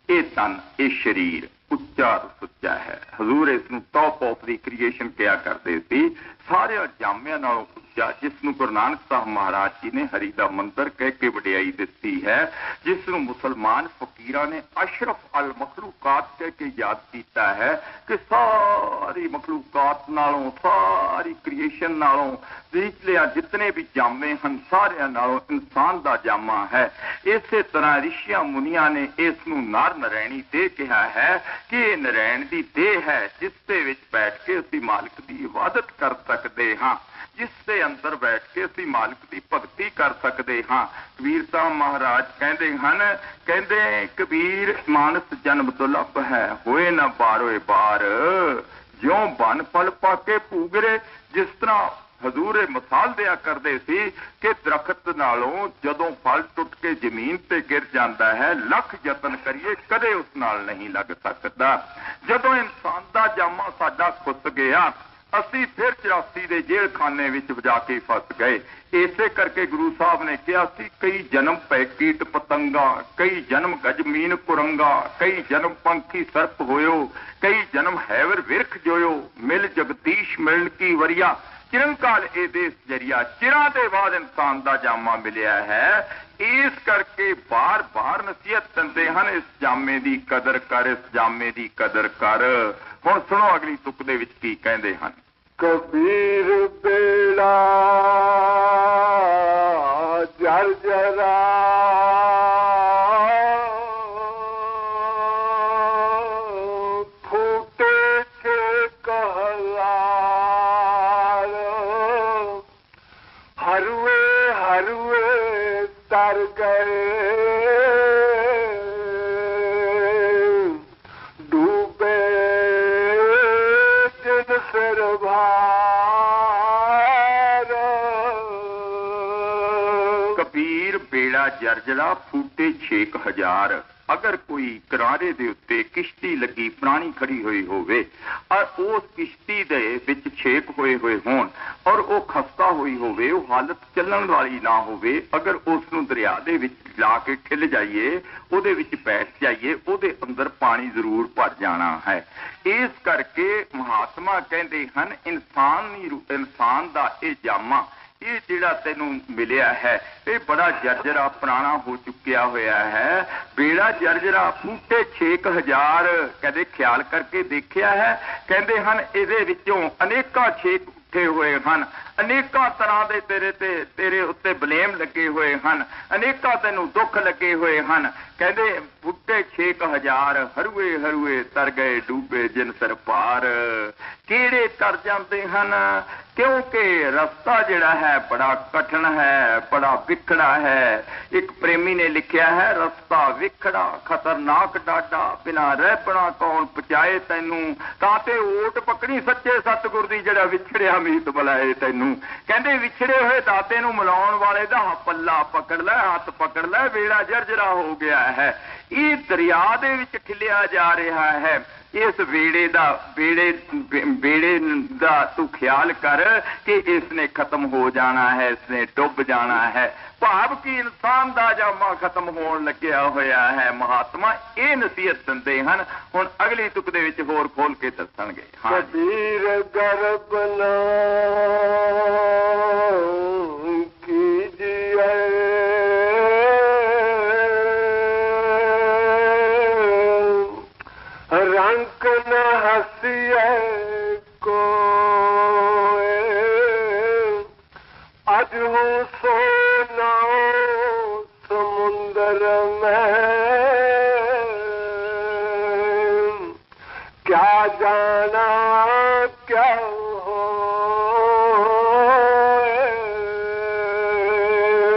ये तन ये शरीर ਉੱਚਾ ਸੁੱਚਾ ਹੈ। ਹਜ਼ੂਰ ਇਸ ਨੂੰ ਟੌਪ ਆਫ ਦੀ ਕ੍ਰੀਏਸ਼ਨ ਕਿਹਾ ਕਰਦੇ ਸੀ, ਸਾਰੇ ਜਾਮਿਆਂ ਨਾਲੋਂ ਉੱਚਾ, ਜਿਸ ਨੂੰ ਗੁਰੂ ਨਾਨਕ ਸਾਹਿਬ ਮਹਾਰਾਜ ਜੀ ਨੇ ਹਰੀ ਦਾ ਮੰਦਰ ਕਹਿ ਕੇ ਵਡਿਆਈ ਦਿੱਤੀ ਹੈ, ਜਿਸ ਨੂੰ ਮੁਸਲਮਾਨ ਫਕੀਰਾਂ ਨੇ ਅਸ਼ਰਫ ਅਲ ਮਖਲੂਕਾਤ ਕਹਿ ਕੇ ਯਾਦ ਕੀਤਾ ਹੈ ਕਿ ਸਾਰੀ ਮਖਲੂਕਾਤ ਨਾਲੋਂ, ਸਾਰੀ ਕ੍ਰੀਏਸ਼ਨ ਨਾਲੋਂ, ਵਿਚਲੇ ਜਿਤਨੇ ਵੀ ਜਾਮੇ ਹਨ ਸਾਰਿਆਂ ਨਾਲੋਂ ਇਨਸਾਨ ਦਾ ਜਾਮਾ ਹੈ। ਇਸੇ ਤਰ੍ਹਾਂ ਰਿਸ਼ੀਆਂ ਮੁਨੀਆਂ ਨੇ ਇਸ ਨੂੰ ਨਰ ਨਰੈਣੀ ਦੇ ਕਿਹਾ ਹੈ कि ये नारायण की देह है, जिसके विच बैठ के असीं मालिक की इबादत कर सकते हाँ, जिसके अंदर बैठ के असीं मालिक की भगती कर सकते हाँ। कबीर साहब महाराज कहते हैं, कहते कबीर मानस जन्म दुर्लभ है, होए न बारोए बार, ज्यों बन फल पाके पूगरे। जिस तरह हजूर मिसाल दिया करते सी कि दरख्त नालों जदों फल टुट के जमीन ते गिर जाता है, लख यतन करिए कदे उस नाल नहीं लग सकता। जदों इंसान का जामा साडा खुस गया, असी फिर 84 के जेल खाने में जाके फस गए। इसे करके गुरु साहब ने कहा सी, कई जन्म पै कीट पतंगा, कई जन्म गजमीन कुरंगा, कई जन्म पंखी सर्प होयो, कई जन्म हैवर विरख जोयो, मिल जगदीश मिलन की वरिया, चिरंकाल ए देश जरिया। चिरा के बाद इंसान का जामा मिलिया है, इस करके बार बार नसीहत दिंदे हैं, इस जामे की कदर कर, इस जामे की कदर कर। हुण सुनो अगली तुक दे विच की कहंदे हैं, कबीर बेड़ा जर्जरा फूटे के कहलार, हरुए हरुए तर गए, डूबे जिन सिर भार। कबीर बेड़ा जर्जरा फूटे 6000। अगर कोई किनारे दे उत्ते किश्ती लगी पुरानी खड़ी हुई होवे और उस किश्ती दे विच छेक होए हुए होण और वो खस्ता हुई होवे, वो हालत चलण वाली ना होवे, अगर उस नूं दरिया दे विच ला के ठिल जाइए, उहदे विच बैठ जाइए, उहदे अंदर पानी जरूर भर जाना है। इस करके महात्मा कहते हैं, इंसान दा ये जामा, ये जिहड़ा तैनूं मिलिया है, ये बड़ा जर्जरा पुराना हो चुकिया होया है। बेड़ा जर्जरा फूटे 6000। कहते ख्याल करके देखिया है, कहते हैं इहदे विचों अनेका छेक उठे हुए हैं, अनेका तरह के तेरे उत्ते बलेम लगे हुए हैं, अनेका तैनूं दुख लगे हुए हैं। कहते फुटे 6000, हरुए हरुए तर गए, डूबे जिन सिर पार। किहड़े तर जाते हैं? क्योंकि रस्ता जिहड़ा है बड़ा कठिन है, बड़ा विखड़ा है। एक प्रेमी ने लिखा है, रस्ता विखड़ा खतरनाक डाडा, बिना रहपना कौन पहुंचाए तैनू, ताते ओट पकड़ी सच्चे सतगुर दी, जिहड़ा विछड़िया मीत बुलाए तैनू। कहते विछड़े हुए दाते नू मिलाउण वाले दा पल्ला पकड़ लै, हाथ पकड़ लै, बेड़ा जर्जरा हो गया है। ये दरिया दे विच खिलिया जा रहा है। इस बेड़े दा तू ख्याल कर कि इसने खत्म हो जाना है, इसने डुब जाना है। भाव कि इंसान दा जामा खत्म होण लग्या होया है। महात्मा ये नसीहत दिंदे हन। हुण अगली तुक दे विच होर खोल के दसणगे। कबीर गर्भ ना कीजिए, रंग न हंसिए को, आज हूँ सोना समुंदर में, क्या जाना क्या हो।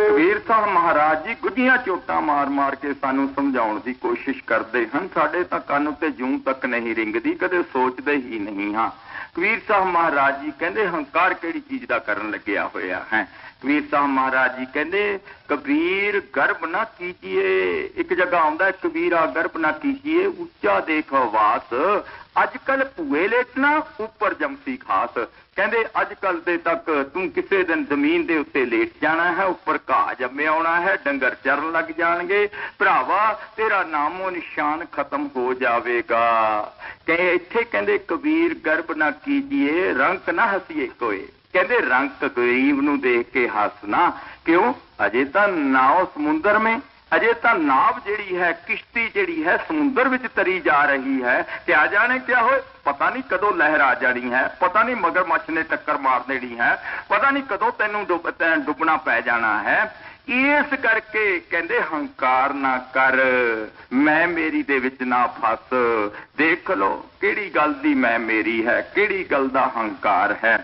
कबीर साहब महाराज जी गुੱਝੀਆਂ चोटां मार मार के सानू समझाउण दी कोशिश करते हैं। साडे तां कंन ते जूं तक नहीं रिंगदी, कदे सोचते ही नहीं हाँ। कबीर साहब महाराज जी कहते हंकार किहड़ी चीज दा करन लग्या होया है। कबीर साहब महाराज जी कहते कबीर गर्भ ना कीजिए। एक जगह आंदा कबीरा गर्भ ना कीजिए, ऊंचा देख वास, अजकल भूए लेटना उपर जमसी खास। कहते अजकल दे तक तू किसी दिन जमीन दे उत्ते लेट जाना है, उपर घाह जमे आना है, डंगर चरन लग जाएंगे, भरावा तेरा नामो निशान खत्म हो जाएगा। कहे इत्थे कहते कबीर गर्भ ना कीजिए, रंक ना हसीए कोई। कहते रंक गरीब नूं देख के हसना क्यों, अजे तो नाव समुंदर में, अजे तो नाव जिहड़ी है, किश्ती जिहड़ी है समुंदर विच तरी जा रही है। क्या जाने क्या होए, पता नहीं कदों लहर आ जानी है, पता नहीं मगरमच्छ ने टक्कर मार देनी है, पता नहीं कदों तैनूं डुबना पै जाना है। इस करके कहते हंकार ना कर, मैं मेरी दे विच ना फस। देख लो किहड़ी गल दी मैं मेरी है, किहड़ी गल दा हंकार है।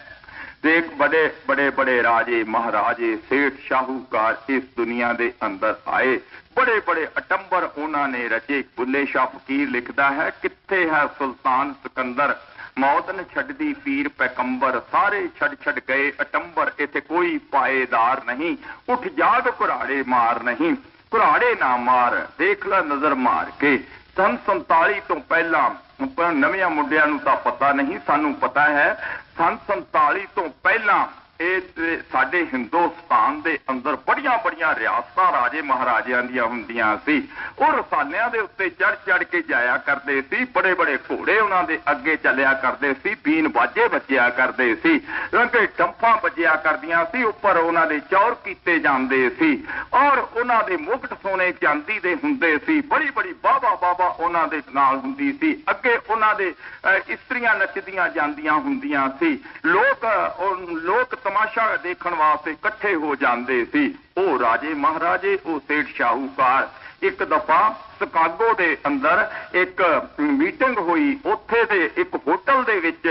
देख बड़े बड़े बड़े राजे महाराजे सेठ शाहूकार इस दुनिया दे अंदर आए, बड़े बड़े अटंबर उन्होंने रचे। बुल्ले शाह फकीर लिखता है कित्थे है सुल्तान सिकंदर, मौत ने छड्डी पीर पैगंबर, सारे छड़ छड़ गए अटंबर, इत्थे कोई पाएदार नहीं, उठ जाग कुराड़े मार नहीं, कुराड़े ना मार, देख ला नजर मार के। सन 47 तो पहला नवियां मुंडियां नूं तां पता नहीं, सानू पता है सन 47 तो पहला साडे हिंदुस्तान दे अंदर बड़ियां बड़ियां रियासतां राजे महाराजियां दियां हुंदियां सी। और रसालियां दे उत्ते चढ़ चढ़ के जाया करदे सी, बड़े बड़े घोड़े उन्हां दे अगे चलिया करदे सी, बीन बाजे बजिया करदे सी, रंगे टंफां बजिया करदियां सी, उपर उन्हां दे चौर कीते जांदे सी, और उन्हां दे मुकुट सोने चांदी दे हुंदे सी, बड़ी बड़ी बाबा बाबा उन्हां दे नाल हुंदी सी, अगे उन्हां दे इस्त्रियां नचदियां जांदियां हुंदियां सी, लोक तमाशा देखण वास्ते इकट्ठे हो जाते सी। ओ राजे महाराजे ओ सेठ शाहूकार एक दफा शिकागो दे अंदर एक मीटिंग हुई, उत्थे दे एक होटल दे विच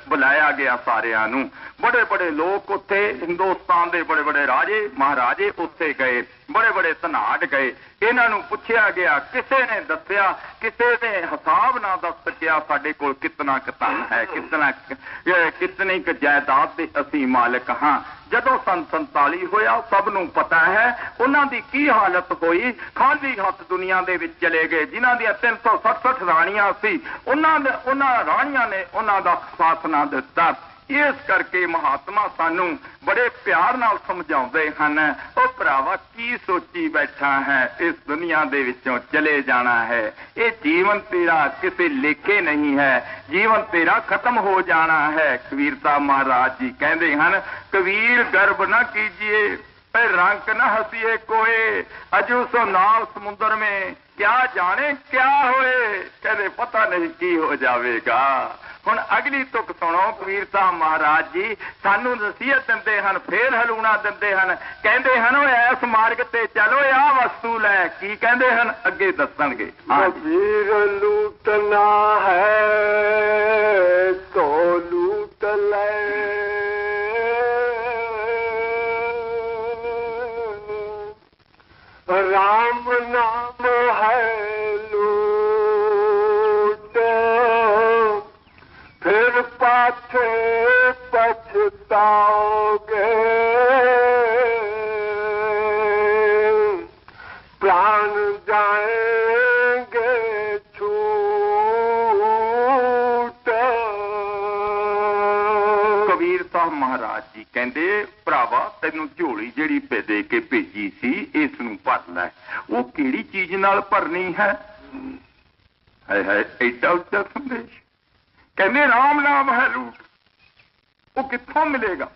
बुलाया गया सारियां नूं। बड़े बड़े लोग उत्थे हिंदुस्तान दे बड़े बड़े राजे महाराजे उत्थे गए, बड़े बड़े धनाड़ गए। इन्हां नूं पुछया गया, किसे ने दस्या, किसे ने हिसाब ना दस सकिया साडे कोल कितना धन है, कितनी क जायदाद दे असीं मालिक हां। जदों सन 47 होया सब नूं पता है उन्हां दी की हालत होई, खाली हथ दुनिया दे विच चले गए। जिन्हां दी 367 राणियां सी, उन्हां राणियां ने उन्हां दा साथ ना दिता। इस करके महात्मा सानू बड़े प्यार नाल समझाउंदे हन, ओ भरावा की सोची बैठा है, इस दुनिया दे विचों चले जाना है, ये जीवन तेरा किसी लेखे नहीं है, जीवन तेरा खत्म हो जाना है। कबीर साहब महाराज जी कहते हैं कबीर गर्भ न कीजिए, रंक न हसीए कोए, अजू सो नाव समुद्र में, क्या जाने क्या होए, कहते पता नहीं की हो जाएगा। हुण अगली तुक सुनो, कबीर साहब महाराज जी सानू नसीहत दिंदे हन, फिर हलूणा दिंदे हन, कहंदे हन इस मार्ग ते चलो, आ वस्तु लै, की कहंदे हन अगे दसणगे। कबीर लूटना है तो लूट ले, राम नाम है लूट, फिर पाछे पछताओगे, प्राण जाएंगे छूट। कबीर साहब महाराज जी कहते भरावा तैनू झोली जिहड़ी दे के भेजी सी इस नूं भर लै। वो किहड़ी चीज नाल भरनी है? हाय हाय एडा उच्चा संदेश। कहते राम नाम है लूट, वो कित्थों मिलेगा?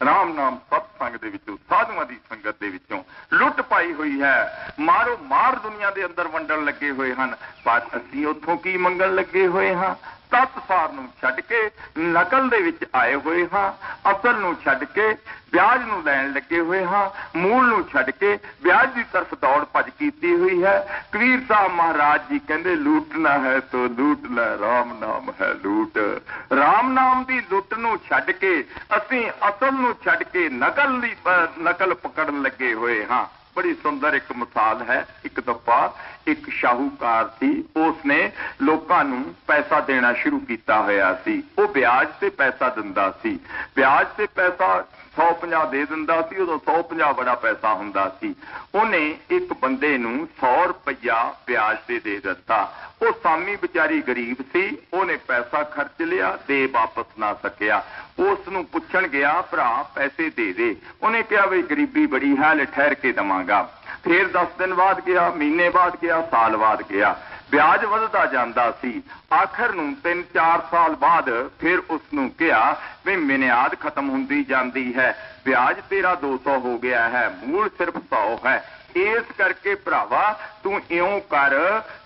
राम नाम सत्संग दे विचों, साधुआं दी संगत दे विचों लुट पाई हुई है। मारो मार दुनिया दे अंदर वंडण लगे हुए हैं, पर असीं उत्थों की मंगण लगे हुए हाँ? तत्सार नूं छड्ड के नकल दे विच आए हुए हाँ, असल नूं छड्ड के ब्याज नूं लैण लगे हुए हाँ, मूल नूं छड्ड के ब्याज की तरफ दौड़ भज कीती हुई है। कबीर साहब महाराज जी कहंदे लूटना है तो लूट लै, राम नाम है लूट। राम नाम की लुट नूं छड्ड के असीं असल नूं छड्ड के नकल पकड़न लगे हुए हाँ। बड़ी सुंदर एक मिसाल है। एक दफा एक शाहूकार सी, उसने लोकां नूं पैसा देना शुरू किया होया सी। वो ब्याज से पैसा दिंदा सी, ब्याज से पैसा 150 दे दिंदा सी। उदों 150 बड़ा पैसा हुंदा सी। उन्हें एक बंदे नूं 100 रुपया ब्याज से दे दिता। वो सामी बेचारी गरीब सी, उन्हें पैसा खर्च लिया, दे वापस ना सकिया। उस नूं पुछण गया, भरा पैसे दे दे। उन्हें कहा भी गरीबी बड़ी है, ले ठहर के दवांगा। फिर 10 दिन बाद गया, महीने बाद गया, साल बाद गया। ब्याज वधदा जांदा सी। आखिर नूं 3-4 साल बाद फिर उसनूं कहा भी मियाद खत्म हुंदी जांदी है, ब्याज तेरा 200 हो गया है, मूल सिर्फ 100 है। इस करके भरावा तू इउं कर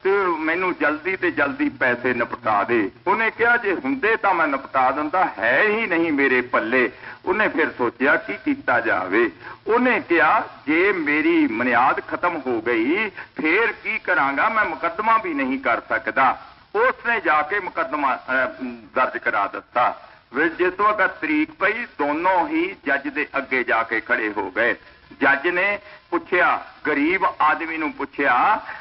ते मैनू जल्दी ते जल्दी पैसे निपटा दे। उन्हें कहा जे हुंदे तां मैं निपटा दिंदा, है ही नहीं मेरे पल्ले। उन्हें फिर सोचा की कीता जावे। उन्हें कहा जे मेरी मियाद खत्म हो गई फिर की करांगा, मैं मुकदमा भी नहीं कर सकता। उसने जाके मुकदमा दर्ज करा दिता। जिस वक्त तरीक पई, दोनों ही जज दे अगे जाके खड़े हो गए। जज ने पुछया, गरीब आदमी नूं पुछया,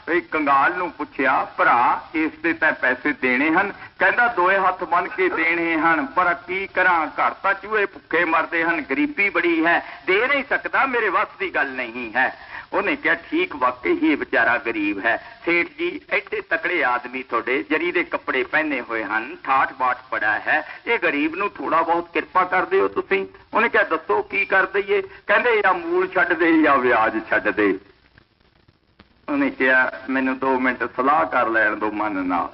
कंगाल नूं पुछया, भरा इस ते तैं पैसे देने हन? कहंदा दोए हथ बन के देने हन, पर की करां, घर तां चूहे भुखे मरदे हन, गरीबी बड़ी है, दे नहीं सकदा, मेरे वस की गल नहीं है। उन्हें कहा ठीक, वाकई ही बेचारा गरीब है। सेठ जी एडे तकड़े आदमी थोड़े, जरी दे कपड़े पहने हुए हन, ठाठ बाट पड़ा है, ये गरीब नूं थोड़ा बहुत किरपा कर दिओ तुसीं। उन्हें कहा दसो की कर दईए? कहंदे या मूल छड्ड दे या ब्याज छड्ड दे। उन्हें कहा मैनूं 2 मिनट सलाह कर लैण दो मन नाल।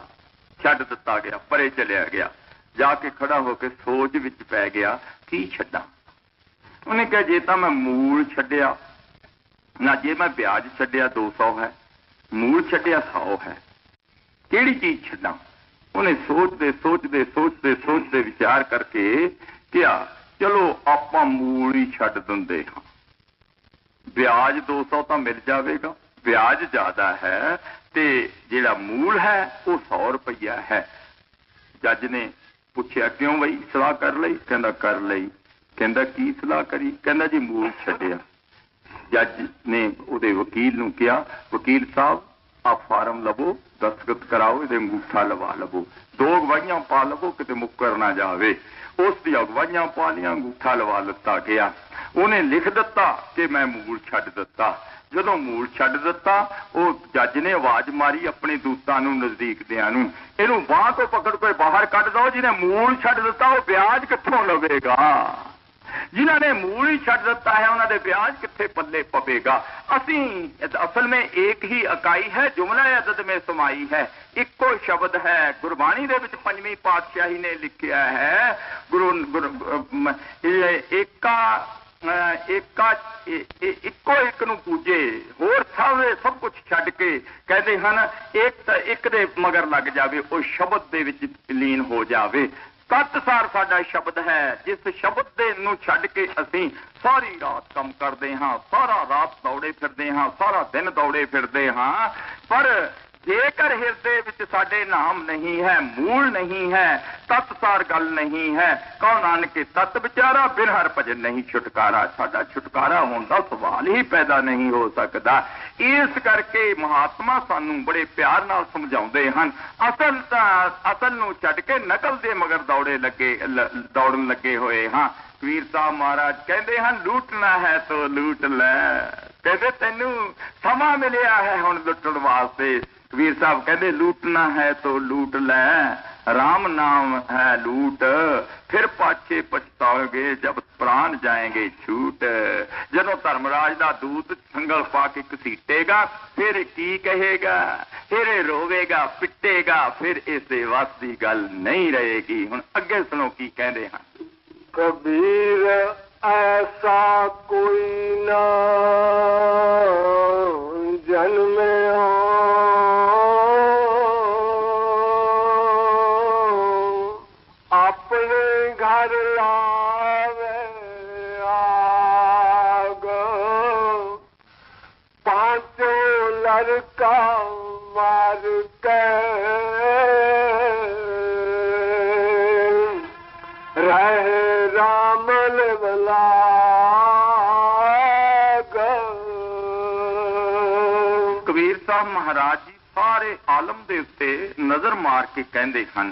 छड्ड दिता गया, परे चलिया गया। जाके खड़ा होकर सोच विच पै गया की छड्डां। उन्हें कहा जे तां मैं मूल छड्डिया ना, जे मैं ब्याज छड्डिया 200 है, मूल छड्डिया 100 है, केड़ी चीज छड्डां? उन्हें सोचते विचार करके क्या चलो आपां मूल ही छड्ड दिंदे हां, ब्याज 200 तो मिल जाएगा, ब्याज ज्यादा है ते जिहड़ा मूल है वो 100 रुपया है। जज ने पूछया क्यों बई, सलाह कर लई? कहंदा कर लई। कहंदा की सलाह करी? कहंदा जी मूल छड्डिया। जज ने उहदे वकील नूं कहा, वकील साहब आ फार्म लवो, दस्तखत कराओ, इहदे अंगूठा लवा लवो, 2 गवाहियां पा लवो, किते मुक्कर ना जावे। उस दी गवाहियां पा लिया, अंगूठा लवा लिता गया। उन्हें लिख दिता कि मैं मूल छड्ड दिता। जदों मूल छड्ड दिता, वो जज ने आवाज मारी अपने दूतां नूं, नजदीक दियां नूं, इहनूं बांह तो पकड़ के बाहर कढ दो, जिन्हें मूल छड्ड दिता वो ब्याज कित्थों लवेगा? जिन्होंने मूल ही छड्ड दिता है उन्होंने ब्याज कित्थे पल्ले पवेगा? असल में एक ही इकाई है, जुमला अदद में समाई है, इको शब्द है। गुरबाणी दे विच पंजवीं पातशाही ने लिखिया है, इको एक नूं पूजे, होर सब कुछ छड्ड के कहते हैं एक दे मगर लग जावे, वो शब्द दे विच लीन हो जावे। सतसार साडा शब्द है, जिस शब्द दे नूं छड्ड के असीं सारी रात काम करते हाँ, सारा रात दौड़े फिरते हाँ, सारा दिन दौड़े फिरते हाँ, पर जेकर हिरदे विच साडे नाम नहीं है, मूल नहीं है, तत्सार गल नहीं है, कौन आन के तत् विचारा, बिन हर भजन नहीं छुटकारा। साडा छुटकारा होने का सवाल ही पैदा नहीं हो सकता। इस करके महात्मा सानू बड़े प्यार नाल समझाउंदे हन, असल नूं छड्ड के नकल दे मगर दौड़न लगे होए हाँ। कबीर साहब महाराज कहते हैं लूटना है तो लूट ले, कहते तेनू समा मिलिया है हुण लुटण वास्ते। कबीर साहब कहते लूटना है तो लूट ले, राम नाम है लूट, फिर पाछे पछताओगे जब प्राण जाएंगे छूट। जदों धर्मराज दा दूत संगल पा के घसीटेगा फिर की कहेगा, फिर रोवेगा पिटेगा, फिर इसे वस दी गल नहीं रहेगी। हुण अगे सुनो की कहते हैं। कबीर ऐसा कोई ना जन्मे अपने घर लावे आग, पांचों लड़का मार के रहे रामल बलाग। ਆਲਮ ਦੇ ਉੱਤੇ ਨਜ਼ਰ ਮਾਰ ਕੇ ਕਹਿੰਦੇ ਹਨ,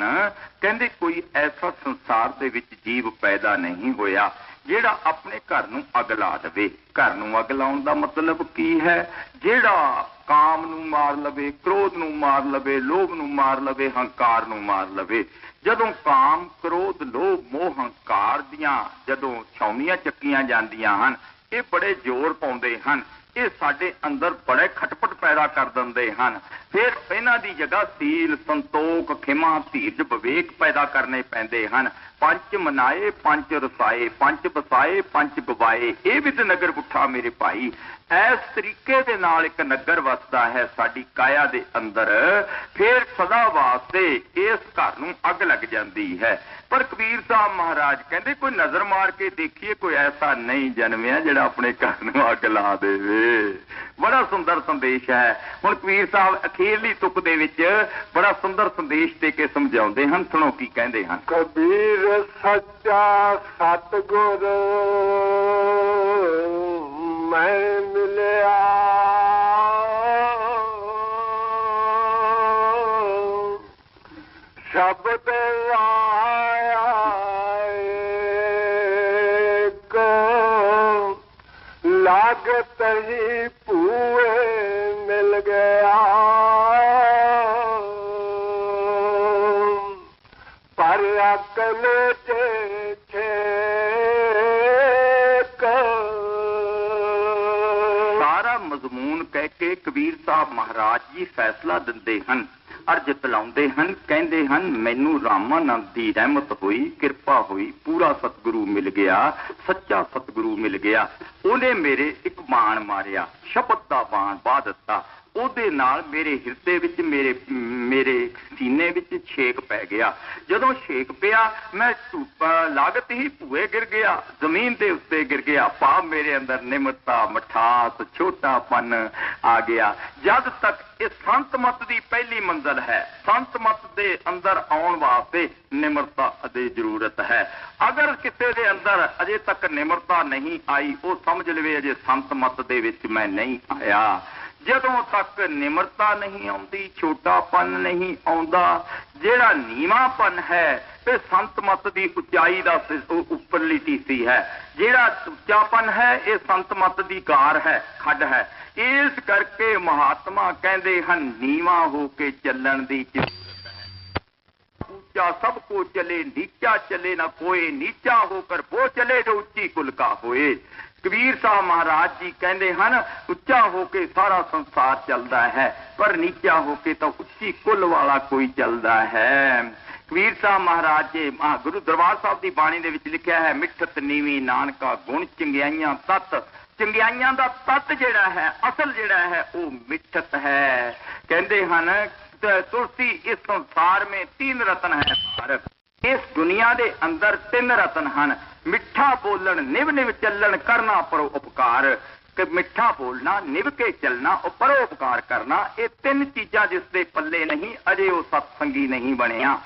ਕਹਿੰਦੇ ਕੋਈ ਐਸਾ ਸੰਸਾਰ ਦੇ ਵਿੱਚ ਜੀਵ ਪੈਦਾ ਨਹੀਂ ਹੋਇਆ ਜਿਹੜਾ ਆਪਣੇ ਘਰ ਨੂੰ ਅੱਗ ਲਾ ਦੇਵੇ। ਘਰ ਨੂੰ ਅੱਗ ਲਾਉਣ ਦਾ ਮਤਲਬ ਕੀ ਹੈ? ਜਿਹੜਾ ਕਾਮ ਨੂੰ ਮਾਰ ਲਵੇ, ਕ੍ਰੋਧ ਨੂੰ ਮਾਰ ਲਵੇ, ਲੋਭ ਨੂੰ ਮਾਰ ਲਵੇ, ਹੰਕਾਰ ਨੂੰ ਮਾਰ ਲਵੇ। ਜਦੋਂ ਕਾਮ, ਕ੍ਰੋਧ, ਲੋਭ, ਮੋਹ, ਹੰਕਾਰ ਦੀਆਂ ਜਦੋਂ ਛਾਉਣੀਆਂ ਚੱਕੀਆਂ ਜਾਂਦੀਆਂ ਹਨ, ਇਹ ਬੜੇ ਜ਼ੋਰ ਪਾਉਂਦੇ ਹਨ, ਇਹ ਸਾਡੇ ਅੰਦਰ ਬੜੇ ਖਟਪਟ ਪੈਦਾ ਕਰ ਦਿੰਦੇ ਹਨ। ਫਿਰ ਇਹਨਾਂ ਦੀ ਜਗ੍ਹਾ ਸੀਲ, ਸੰਤੋਖ, ਖਿਮਾ, ਧੀਰਜ, ਵਿਵੇਕ ਪੈਦਾ ਕਰਨੇ ਪੈਂਦੇ ਹਨ। ਪੰਜ ਮਨਾਏ, ਪੰਜ ਰਸਾਏ, ਪੰਜ ਬਸਾਏ, ਪੰਜ ਗਵਾਏ, ਇਹ ਵੀ ਤੇ ਨਗਰ ਪੁੱਠਾ ਮੇਰੇ ਭਾਈ। ਇਸ ਤਰੀਕੇ ਦੇ ਨਾਲ ਇੱਕ ਨਗਰ ਵਸਦਾ ਹੈ ਸਾਡੀ ਕਾਇਆ ਦੇ ਅੰਦਰ, ਫਿਰ ਸਦਾ ਵਾਸਤੇ ਇਸ ਘਰ ਨੂੰ ਅੱਗ ਲੱਗ ਜਾਂਦੀ ਹੈ। ਪਰ ਕਬੀਰ ਸਾਹਿਬ ਮਹਾਰਾਜ ਕਹਿੰਦੇ ਕੋਈ ਨਜ਼ਰ ਮਾਰ ਕੇ ਦੇਖੀਏ, ਕੋਈ ਐਸਾ ਨਹੀਂ ਜਨਮਿਆ ਜਿਹੜਾ ਆਪਣੇ ਘਰ ਨੂੰ ਅੱਗ ਲਾ ਦੇਵੇ। ਬੜਾ ਸੁੰਦਰ ਸੰਦੇਸ਼ ਹੈ। ਹੁਣ ਕਬੀਰ ਸਾਹਿਬ ਅਖੀਰਲੀ ਤੁਕ ਦੇ ਵਿੱਚ ਬੜਾ ਸੁੰਦਰ ਸੰਦੇਸ਼ ਦੇ ਕੇ ਸਮਝਾਉਂਦੇ ਹਨ। ਸੁਣੋ ਕੀ ਕਹਿੰਦੇ ਹਨ। ਕਬੀਰ ਸੱਚਾ ਸਤਿਗੁਰ ਮੈਂ ਮਿਲਿਆ, ਸ਼ਬਦ ਆਇਆ ਏਕ, ਲਾਗਤ ਹੀ ਭੂਏ ਮਿਲ ਗਿਆ, ਪਰ ਅਕਲ ਤੇ ਸਾਰਾ ਮਜ਼ਮੂਨ ਕਹਿ ਕੇ ਕਬੀਰ ਸਾਹਿਬ ਮਹਾਰਾਜ ਜੀ ਫੈਸਲਾ ਦਿੰਦੇ ਹਨ, ਅਰਜ਼ ਪਿਲਾਉਂਦੇ ਹਨ। ਕਹਿੰਦੇ ਹਨ ਮੈਨੂੰ ਰਾਮਾਨੰਦ ਦੀ ਰਹਿਮਤ ਹੋਈ, ਕਿਰਪਾ ਹੋਈ, ਪੂਰਾ ਸਤਿਗੁਰੂ ਮਿਲ ਗਿਆ, ਸੱਚਾ ਸਤਿਗੁਰੂ ਮਿਲ ਗਿਆ। ਉਹਨੇ ਮੇਰੇ ਇੱਕ ਬਾਣ ਮਾਰਿਆ, ਸ਼ਬਦ ਦਾ ਬਾਣ ਬਾਹ ਦਿੱਤਾ। ਉਹਦੇ ਨਾਲ ਮੇਰੇ ਹਿਰਦੇ ਵਿੱਚ, ਮੇਰੇ ਸੀਨੇ ਵਿੱਚ ਛੇਕ ਪੈ ਗਿਆ। ਜਦੋਂ ਛੇਕ ਪਿਆ ਮੈਂ ਲਾਗਤ ਹੀ ਭੂਏ ਗਿਰ ਗਿਆ, ਜ਼ਮੀਨ ਦੇ ਉੱਤੇ ਗਿਰ ਗਿਆ। ਭਾਵ ਮੇਰੇ ਅੰਦਰ ਨਿਮਰਤਾ, ਮਠਾਸ, ਛੋਟਾਪਨ ਆ ਗਿਆ। ਜਦ ਤੱਕ ਇਹ ਸੰਤ ਮਤ ਦੀ ਪਹਿਲੀ ਮੰਜ਼ਲ ਹੈ, ਸੰਤ ਮਤ ਦੇ ਅੰਦਰ ਆਉਣ ਵਾਸਤੇ ਨਿਮਰਤਾ ਦੀ ਜ਼ਰੂਰਤ ਹੈ। ਅਗਰ ਕਿਸੇ ਦੇ ਅੰਦਰ ਅਜੇ ਤੱਕ ਨਿਮਰਤਾ ਨਹੀਂ ਆਈ, ਉਹ ਸਮਝ ਲਵੇ ਅਜੇ ਸੰਤ ਮਤ ਦੇ ਵਿੱਚ ਮੈਂ ਨਹੀਂ ਆਇਆ। ਜਦੋਂ ਤੱਕ ਨਿਮਰਤਾ ਨਹੀਂ ਆਉਂਦੀ, ਛੋਟਾਪਨ ਨਹੀਂ ਆਉਂਦਾ, ਜਿਹੜਾ ਨੀਵਾਂਪਨ ਹੈ ਤੇ ਸੰਤ ਮਤ ਦੀ ਉਚਾਈ ਦਾ ਉੱਪਰਲੀ ਟੀਸੀ ਹੈ। ਜਿਹੜਾ ਉੱਚਾਪਨ ਹੈ ਇਹ ਸੰਤ ਮਤ ਦੀ ਕਾਰ ਹੈ, ਖੱਡ ਹੈ। ਇਸ ਕਰਕੇ ਮਹਾਤਮਾ ਕਹਿੰਦੇ ਹਨ ਨੀਵਾਂ ਹੋ ਕੇ ਚੱਲਣ ਦੀ ऊंचा सबको चले, नीचा चले ना कोई, नीचा होकर वो चले जो उच्ची कुल का होए। कबीर साहब महाराज जी कहते हैं उच्चा होके सारा संसार चलता है, पर नीचा होके तो उच्ची कुल वाला कोई चलता है। कबीर साहब महाराज जी गुरु दरबार साहब की बाणी दे विच लिखिया है, मिठत नीवी नानका गुण चंगियाइयां तत। चंगियाइयां दा तत जिहड़ा है, असल जिहड़ा है वो मिठत है। कहते हैं तुलसी इस संसार में 3 रतन है भारत। इस दुनिया दे अंदर 3 रतन हैं, मिठा बोलन, निभ निभ चलन, करना परोपकार। मिठा बोलना, निभ के चलना और परोपकार करना, ये 3 चीज़ां जिसके पल्ले नहीं, अजे वो सत्संगी नहीं बनिया।